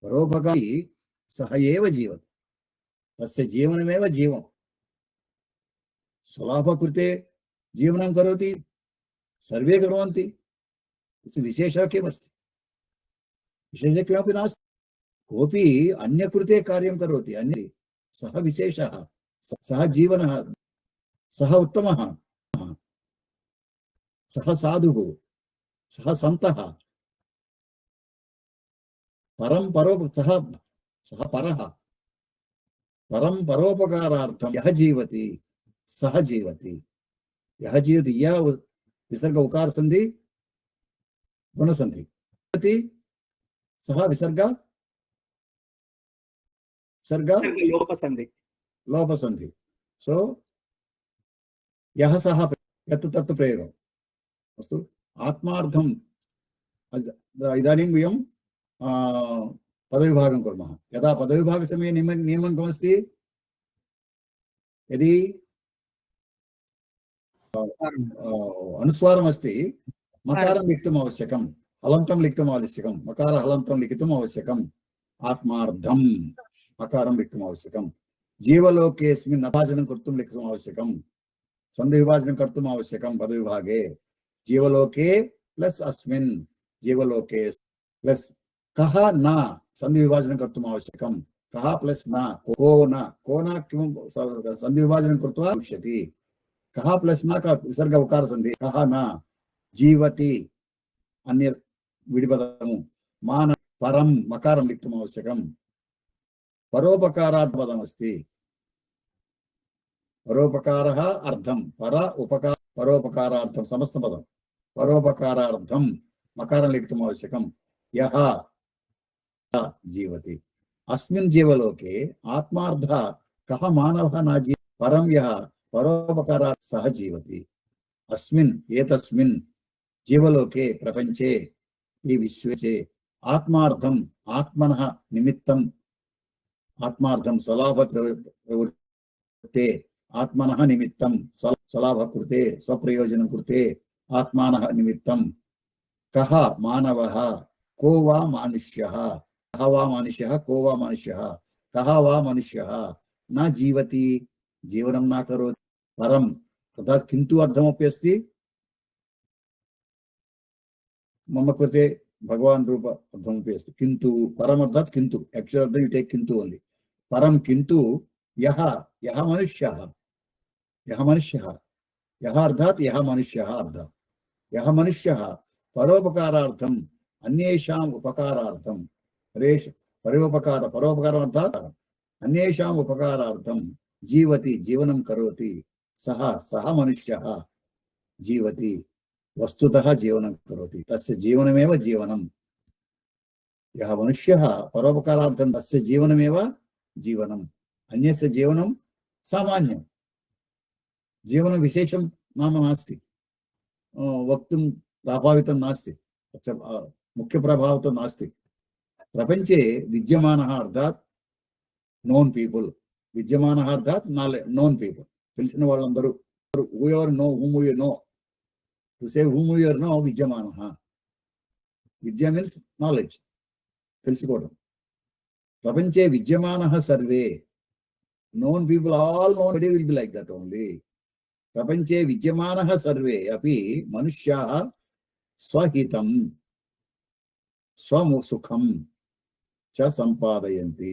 परोपकारी सः एव जीवति. तस्य जीवनमेव जीवं. स्वलाभकृते जीवनं करोति, सर्वे कुर्वन्ति. विशेषः किमस्ति? विशेषः किमपि नास्ति. कोऽपि अन्यकृते कार्यं करोति, अन्य सः विशेषः, सः जीवनः, सः उत्तमः, सः साधुः, सः सन्तः. सः परः. परं परोपकारार्थं यः जीवति सः जीवति. यः जीवति, यः विसर्ग उकार संधि गुणसंधि, सः विसर्ग लोपसंधि. सो यः सः यत् तत् प्रयोगम्. अस्तु, आत्मार्थं इदानीं वयं पदविभागं कुर्मः. यदा पदविभागसमये नियमं किमस्ति? यदि अनुस्वारम् अस्ति, मकारं लिखितुम् आवश्यकम्, हलन्तं लिखितुम् आवश्यकं. मकार हलन्तं लिखितुम् आवश्यकम्. आत्मार्थं मकारं लिखितुम् आवश्यकं. जीवलोकेऽस्मिन् विभाजनं कर्तुं लिखितुम् आवश्यकं. सन्धिविभाजनं कर्तुम् आवश्यकं. पदविभागे जीवलोके प्लस अस्मिन्, जीवलोके प्लस कः न सन्धिविभाजनं कर्तुम् आवश्यकं. कः प्लस न को न किं सन्धिविभाजनं कृत्वा भविष्यति. कः प्लस न का विसर्ग उकार संधि. कः न जीवति अन्य विडिपदमु. मान परं मकारं लिखितुम् आवश्यकं. परोपकारात् पदमस्ति. परोपकारः अर्थं, पर उपकार परोपकारार्थं समस्तपदं. परोपकारार्थं मकारं लिखितुम् आवश्यकं. यः जीवति. अस्मिन् जीवलोके आत्मार्थः कः मानवः न जीवति? परं यः परोपकारात् सः जीवति. अस्मिन् एतस्मिन् जीवलोके प्रपञ्चे ये विश्वे आत्मार्थम् आत्मनः निमित्तम् आत्मार्थं स्वलाभप्रवृत्ते आत्मनः निमित्तं स्वलाभकृते स्वप्रयोजनं कृते आत्मानः निमित्तं कः मानवः को वा मनुष्यः. कः वा मनुष्यः, को वा मनुष्यः, कः वा मनुष्यः न जीवति, जीवनं न करोति. परं तथा किन्तु अर्थमपि अस्ति. मम कृते भगवान् रूप अर्थमपि अस्ति किन्तु परमर्थात् किन्तु एक्चुअल अर्थं यु टेक् किन्तु ओन्लि परं किन्तु यः यः मनुष्यः यः अर्थात् यः मनुष्यः अर्थात् यः मनुष्यः परोपकारार्थम् अन्येषाम् उपकारार्थं परोपकारम् अर्थात् अन्येषाम् उपकारार्थं जीवति जीवनं करोति सः मनुष्यः जीवति वस्तुतः जीवनं करोति तस्य जीवनमेव जीवनं यः मनुष्यः परोपकारार्थं तस्य जीवनमेव जीवनम् अन्यस्य जीवनं सामान्यं जीवनं विशेषं नाम नास्ति वक्तुं प्रभावितं नास्ति मुख्यप्रभावः तो नास्ति प्रपञ्चे विद्यमानः अर्थात् नोन् पीपल् विद्यमानः अर्थात् नोन् पीपल् తెలిసిన వాళ్ళందరూ whoever know whom you know to say whom you know విద్యమానः Vidya means knowledge తెలుసుకోవడం ప్రపంచే విద్యమానः సర్వే known people all known will be like that only ప్రపంచే విద్యమానः సర్వే अपि మనుష్యాः స్వహితం స్వసుఖం చ సంపాదయంతి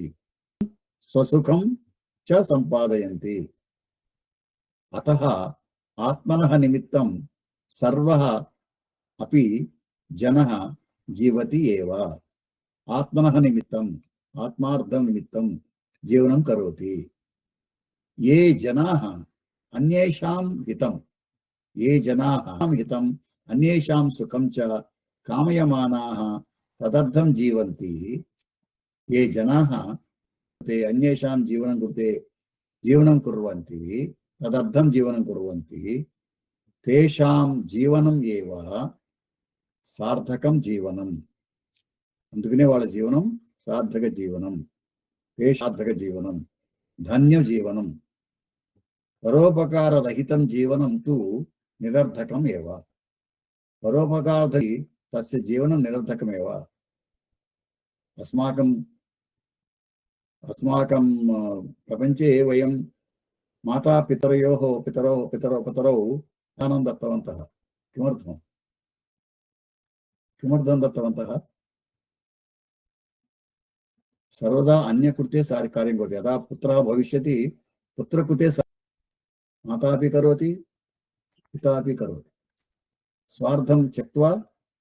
స్వసుఖం చ సంపాదయంతి अतः आत्मनः निमित्तं सर्वः अपि जनः जीवति एव आत्मनः निमित्तं आत्मार्थं निमित्तं जीवनं करोति ये जनाः अन्येषां हितं ये जनाः हितं अन्येषां सुखं च कामयमानाः तदर्थं जीवन्ति ये जनाः ते अन्येषां जीवनं कृते जीवनं कुर्वन्ति तदर्थं जीवनं कुर्वन्ति तेषां जीवनम् एव सार्थकं जीवनम् అందుకనే వాళ్ళ జీవనం సార్థక జీవనం సార్థక జీవనం ధన్య జీవనం పరోపకార రహితం జీవనం తు నిరర్థకం ఏవ పరోపకారది తస్య జీవనం నిరర్థకమేవ अस्माकं प्रपञ्चे वयं माता पितरयोः पितरौ दानं दत्तवन्तः किमर्थं दत्तवन्तः सर्वदा अन्यकृते कार्यं करोति यदा पुत्रः भविष्यति पुत्रकृते माता अपि करोति पिता अपि करोति स्वार्थं त्यक्त्वा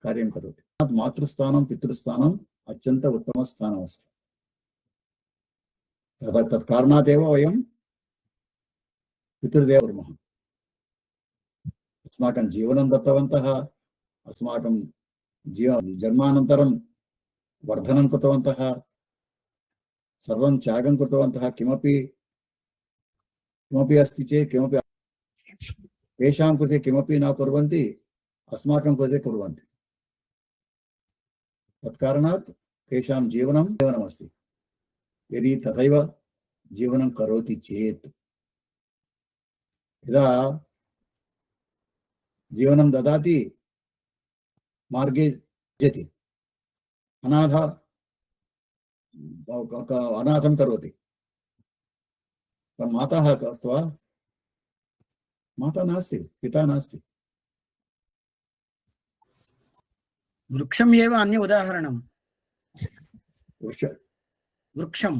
कार्यं करोति मातृस्थानं पितृस्थानम् अत्यन्त उत्तमस्थानमस्ति तत्कारणादेव वयं पितृदेव कुर्मः अस्माकं जीवनं दत्तवन्तः अस्माकं जन्मानन्तरं वर्धनं कृतवन्तः सर्वं त्यागं कृतवन्तः किमपि अस्ति चेत् किमपि तेषां कृते किमपि न कुर्वन्ति अस्माकं कृते कुर्वन्ति तत्कारणात् तेषां जीवनमस्ति यदि तथैव जीवनं करोति चेत् यदा जीवनं ददाति मार्गे जति अनाथं करोति माता अस्ति वा माता नास्ति पिता नास्ति वृक्षम् एव अन्य उदाहरणं वृक्षं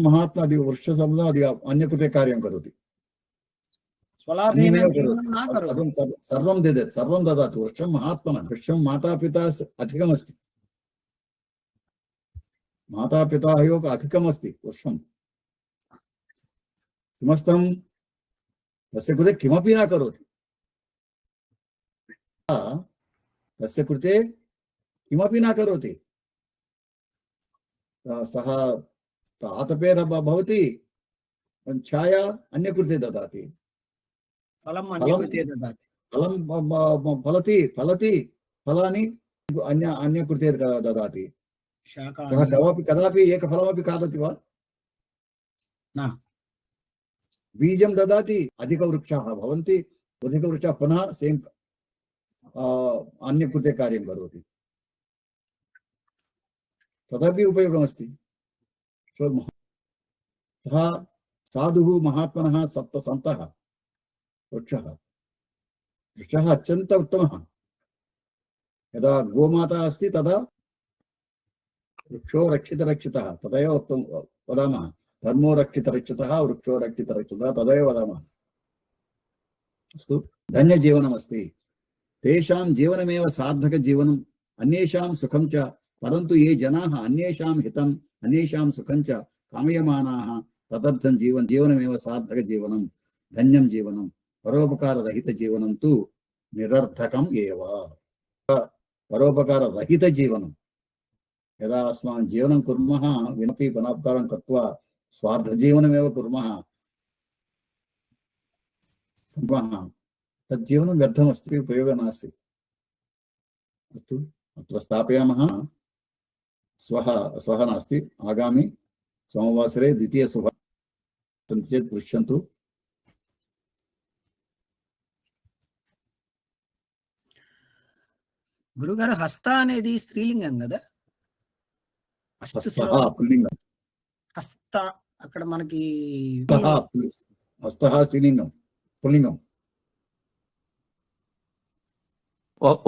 महात्मा वृक्षशब्दादि अन्य कृते कार्यं करोति सर्वं ददाति वृक्षं महात्मनः वृक्षं माता पिता अधिकमस्ति माता पिता अधिकमस्ति वृक्षं किमर्थं तस्य कृते किमपि न करोति तस्य कृते किमपि न करोति सः आतपेन भवति छाया अन्य कृते ददाति फलं अन्य कृते ददाति फलं फलति फलानि अन्य कृते ददाति सः कदापि एकफलमपि खादति वा न बीजं ददाति अधिकवृक्षाः भवन्ति अधिकवृक्षाः पुनः सेम् अन्य कृते कार्यं करोति तदपि उपयोगमस्ति सः साधुः महात्मनः सन्तः वृक्षः अत्यन्त उत्तमः यदा गोमाता अस्ति तदा वृक्षो रक्षितरक्षितः तदेव वदामः। धर्मो रक्षितरक्षितः वृक्षो रक्षितरक्षितः तदेव वदामः। अस्तु, धन्यजीवनमस्ति। तेषां जीवनमेव सार्थकजीवनम्, अन्येषां सुखं च। परन्तु ये जनाः अन्येषां हितम् अन्येषां सुखं च कामयमानाः तदर्थं जीवनमेव सार्थकजीवनं, धन्यं जीवनं। परोपकाररहितजीवनं तु निरर्थकम् एव। परोपकाररहितजीवनं यदा अस्माकं जीवनं कुर्मः विनपि परोपकारं कृत्वा स्वार्थजीवनमेव कुर्मः तज्जीवनं व्यर्थमस्ति, उपयोगः नास्ति। अस्तु, अत्र स्थापयामः। श्वः नास्ति, आगामि सोमवासरे द्वितीयसुभा सन्ति चेत् पृच्छन्तु। గురుగారు హస్త అనేది స్త్రీలింగం కదా? హస్తః పుల్లింగం, హస్త అక్కడ మనకి హస్తః స్త్రీలింగం, పుల్లింగం.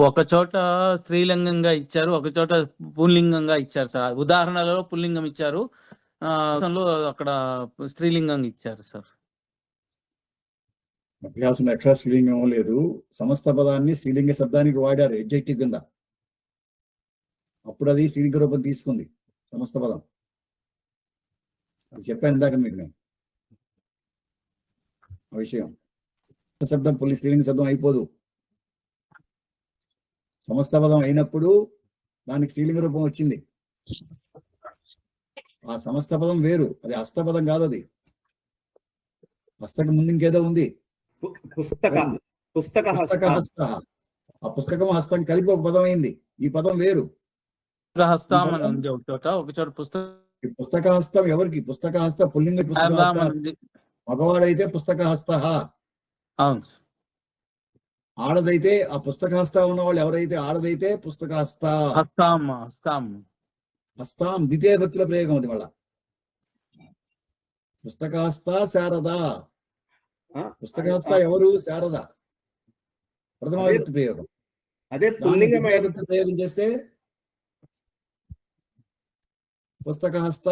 ఒక చోట స్త్రీలింగంగా ఇచ్చారు, ఒక చోట పుల్లింగంగా ఇచ్చారు సార్. ఉదాహరణలలో పుల్లింగం ఇచ్చారు, అక్కడ స్త్రీలింగంగా ఇచ్చారు సార్. అభ్యాసం ఎక్కడ స్త్రీలింగం లేదు. సమస్త పదాన్ని స్త్రీలింగ శబ్దానికి వాడారు ఎడ్జెక్టివ్ కింద. అప్పుడు అది స్త్రీలింగ రూపం తీసుకుంది సమస్త పదం. అది చెప్పాను ఇందాక మీకు నేను ఆ విషయం. శబ్దం స్త్రీలింగ శబ్దం అయిపోదు. సమస్త పదం అయినప్పుడు దానికి స్త్రీలింగ రూపం వచ్చింది. ఆ సమస్త పదం వేరు, అది హస్తపదం కాదు. అది హస్తకి ముందు ఇంకేదో ఉంది. పుస్తక హస్త, ఆ పుస్తకం హస్తం కలిపి ఒక పదం అయింది. ఈ పదం వేరు. హస్తం అని ఉంది ఒక చోట, ఒక చోట పుస్తక హస్తం ఎవరికి? పుస్తక హస్త పుల్లింగ పుస్తక మగవాడైతే పుస్తక హస్త, అవును. ఆడదైతే ఆ పుస్తక హస్త ఉన్నవాళ్ళు ఎవరైతే ఆడదైతే పుస్తక హస్త. హస్తాం ద్వితీయ భక్తుల ప్రయోగం అది. మళ్ళా పుస్తక హస్త శారద. పుస్తక హస్త ఎవరు? శారద. ప్రథమ భక్తి ప్రయోగం. అదే పుల్లింగం భక్తి ప్రయోగం చేస్తే పుస్తక హస్త.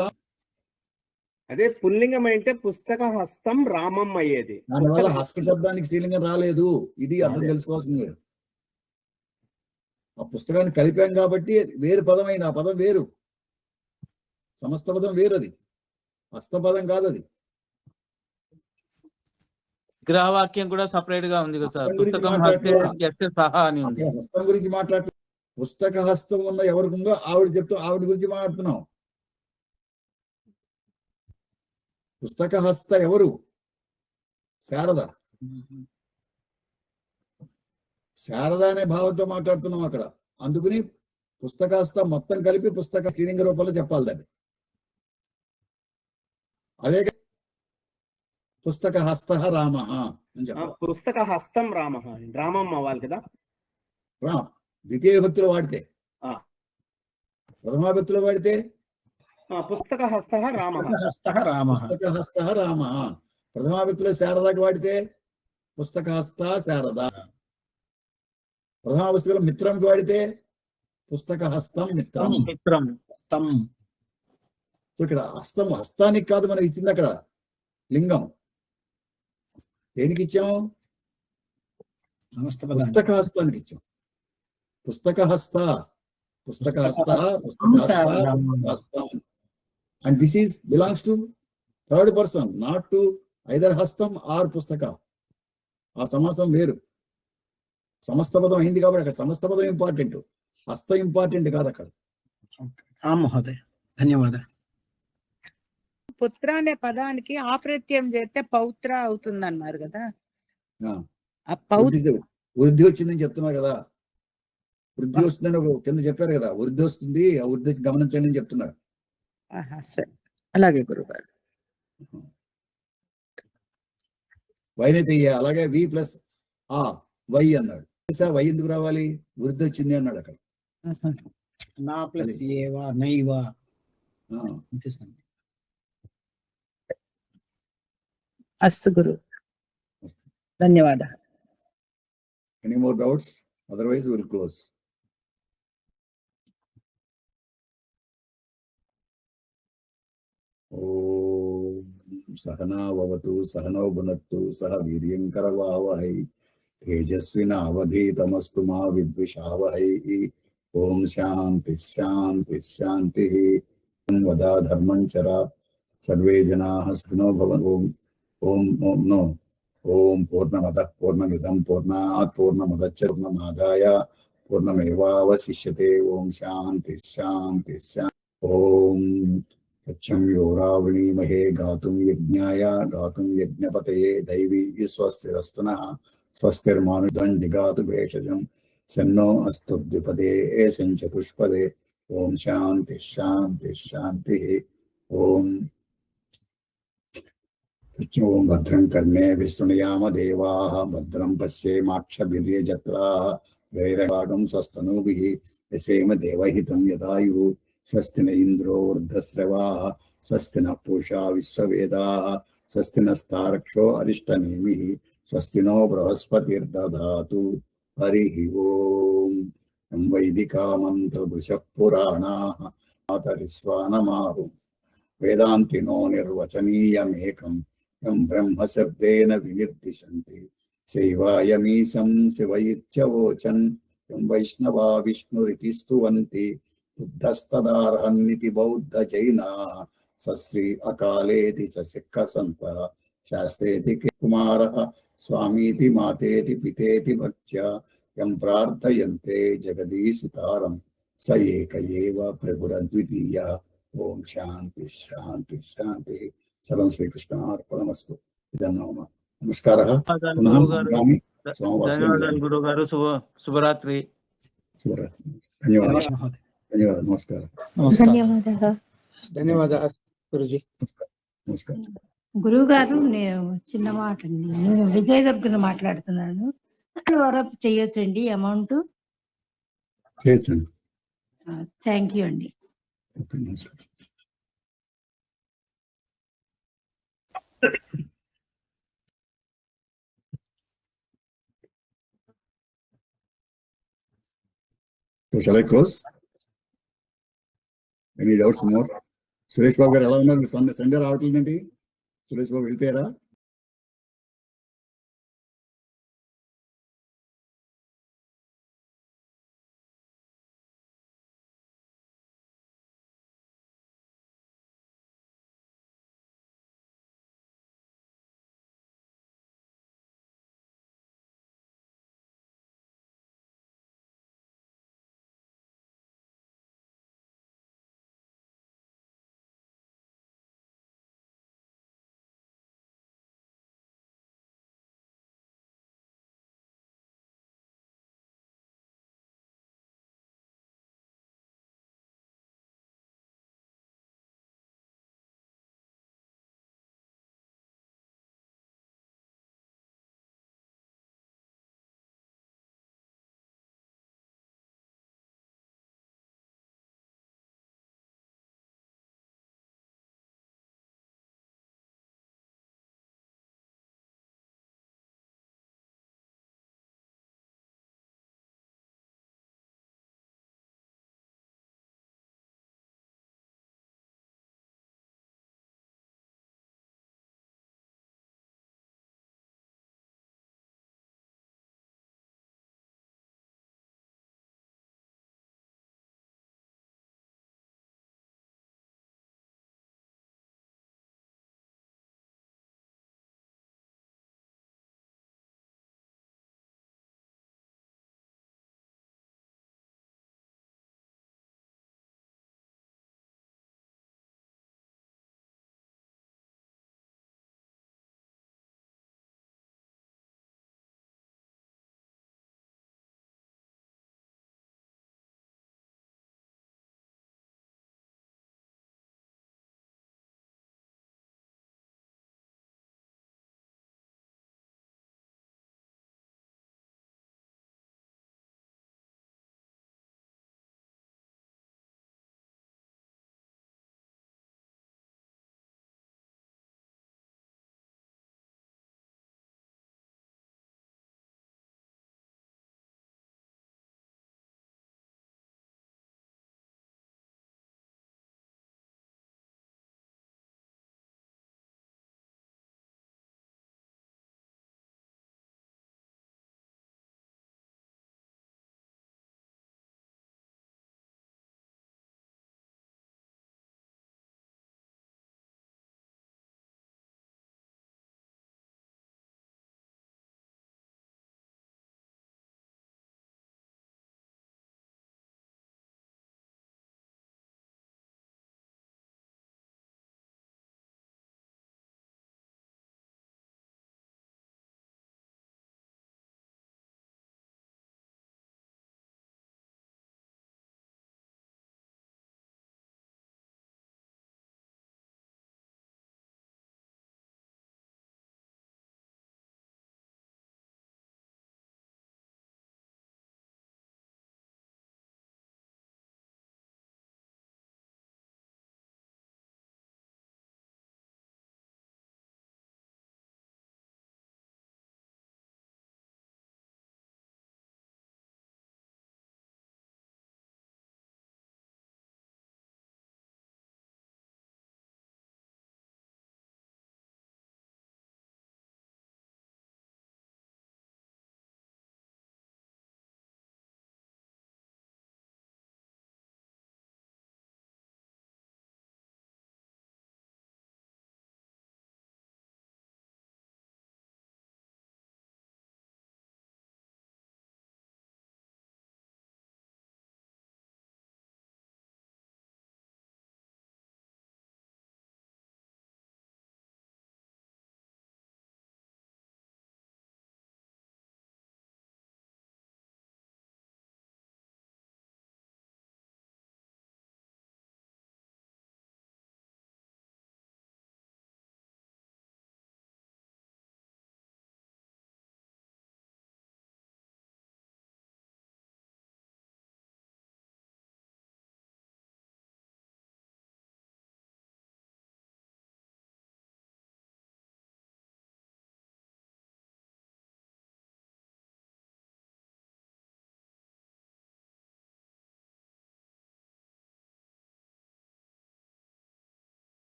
అదే పుల్లింగం అంటే పుస్తక హస్తం రామం అయ్యేది. దానివల్ల హస్త శబ్దానికి స్త్రీలింగం రాలేదు. ఇది అర్థం తెలుసుకోవాల్సింది మీరు. ఆ పుస్తకాన్ని కలిపాం కాబట్టి వేరు పదం అయింది. ఆ పదం వేరు, సమస్త పదం వేరు. అది హస్తపదం కాదు. అది విగ్రహవాక్యం కూడా సపరేట్ గా ఉంది కదా సార్. పుస్తకం సహా అని ఉంది. హస్తం గురించి మాట్లాడుతూ పుస్తక హస్తం ఉన్న ఎవరికి ఉందో ఆవిడ చెప్తూ ఆవిడ గురించి మాట్లాడుతున్నాం. పుస్తక హస్త ఎవరు? శారద. శారద అనే భావంతో మాట్లాడుతున్నాం అక్కడ. అందుకని పుస్తక హస్త మొత్తం కలిపి పుస్తక స్త్రీలింగ రూపంలో చెప్పాలి దాన్ని. అదే పుస్తక హస్త రామ అని చెప్పాలి. పుస్తక హస్తం రామ, రామం అవ్వాలి కదా. ద్వితీయ భక్తులు వాడితే, ప్రథమా భక్తులు వాడితే పుస్తక హస్త రామ, పుస్తక హస్త రామ. ప్రథమా భక్తులు శారదాకి వాడితే పుస్తక హస్త శారద. ప్రథమా భక్తులు మిత్రంకి వాడితే పుస్తక హస్తం మిత్రం. హస్తం. సో ఇక్కడ హస్తం హస్తానికి కాదు మనకి ఇచ్చింది అక్కడ లింగం. దేనికి ఇచ్చాము? పుస్తక హస్తానికి ఇచ్చాం. పుస్తక హస్త, పుస్తక హస్త, పుస్తక హస్తం. And this is belongs to third person, not to either hastam or pustaka. ఆ సమాసం వేరు. సమస్త పదం అయింది కాబట్టి అక్కడ సమస్త పదం ఇంపార్టెంట్, హస్త ఇంపార్టెంట్ కాదు అక్కడ. మహోదయ ధన్యవాదాలు. పుత్ర అనే పదానికి ఆప్రత్యం చేస్తే పౌత్ర అవుతుంది అన్నారు కదా. వృద్ధి వచ్చిందని చెప్తున్నారు కదా. వృద్ధి వస్తుందని కింద చెప్పారు కదా. వృద్ధి వస్తుంది, ఆ వృద్ధి గమనించండి అని చెప్తున్నారు. సరే, అలాగే గురుగారు. వైనైతే అలాగే వి ప్లస్ ఆ వై అన్నాడు. వై ఎందుకు రావాలి? వృద్ధి వచ్చింది అన్నాడు అక్కడ. నా ప్లస్ ఏవా నైవా. అస్తు గురు, ధన్యవాదాలు. Any more doubts? Otherwise we will close. ఓం సహనావతు సహనౌ భునత్తు సహ వీర్యం కరవావహై తేజస్వినావధీతమస్తు మా విద్విషావహై. ఓం శాంతి శాంతి శాంతి. వదా ధర్మం చర సర్వే జనాః సుఖినో భవంతు. ఓం ఓం నో ఓం పూర్ణమదః పూర్ణమిదం పూర్ణాత్ పూర్ణముదచ్యతే పూర్ణమాదాయ పూర్ణమేవావశిష్యతే. ఓం శాంతి శాంతి శాంతి. ఓం సత్యం యోరావృణీమహే గాతుం యజ్ఞాయ గాతుం యజ్ఞపతయే దైవీ స్వస్తిరస్తు నః స్వస్తిర్మానుషం జిగాతు భేషజం సన్నో అస్తు ద్విపదే సంచతుష్పదే. ఓం శాంతి శాంతి శాంతి. ఓం ఓం భద్రం కర్ణే విశృణుయామ దేవాః భద్రం పశ్యేమాక్షభిర్యజత్రాః వైరభాగం స్వస్తనూభిః యసేమ దేవహితం యదాయుః. స్వస్తి న ఇంద్రో వృద్ధశ్రవాः స్వస్తి న పూషా విశ్వవేదాः స్వస్తి నస్తారక్షో అరిష్టనేమిః స్వస్తి నో బృహస్పతిర్దధాతు. హరి ఓం. వైదికా మంత్రదృశః పురాణాః మాతరిస్వానమాహు వేదాంతినో నిర్వచనీయమేకం యం బ్రహ్మశబ్దేన వినిర్దిశంతి. శైవాయమీశం శివ ఇత్యవోచన్ యం వైష్ణవా విష్ణురితి స్తువంతి. బుద్ధస్తదార్హన్నితి బౌద్ధ జైనాః సశ్రీ అకాలేతి చ సిక్కసంతః. శాస్త్రేతి కుమారః స్వామీతి మాతేతి పితేతి భక్త్యా యం ప్రార్థయంతే జగదీశితారం స ఏక ఏవ ప్రభురద్వితీయः. ఓం శాంతి శాంతి శాంతి. సర్వం శ్రీకృష్ణార్పణమస్తు. ఇదన్నోమ. నమస్కారः. పునః ఆగామి సోమవాసరం. ధన్యవాదాలు గురువు గారు. శుభరాత్రి. శుభరాత్రి. ధన్యవాదాలు. మహోదయ. ధన్యవాదాలు. నమస్కారం. ధన్యవాదాలు. ధన్యవాదాలు గురుజీ. నమస్కారం. గురువు గారు, నేను చిన్న మాట అండి. నేను విజయదుర్గను మాట్లాడుతున్నాను. ద్వారా చేయొచ్చండి అమౌంట్? చేయొచ్చండి. థ్యాంక్ యూ అండి. ఓకే. నమస్కారం. So shall I close? Any doubts more? Suresh Babu garu ఎలా ఉన్నారు? సండే రావట్లేదండి. సురేష్ బాబు వెళ్ళిపోయారా?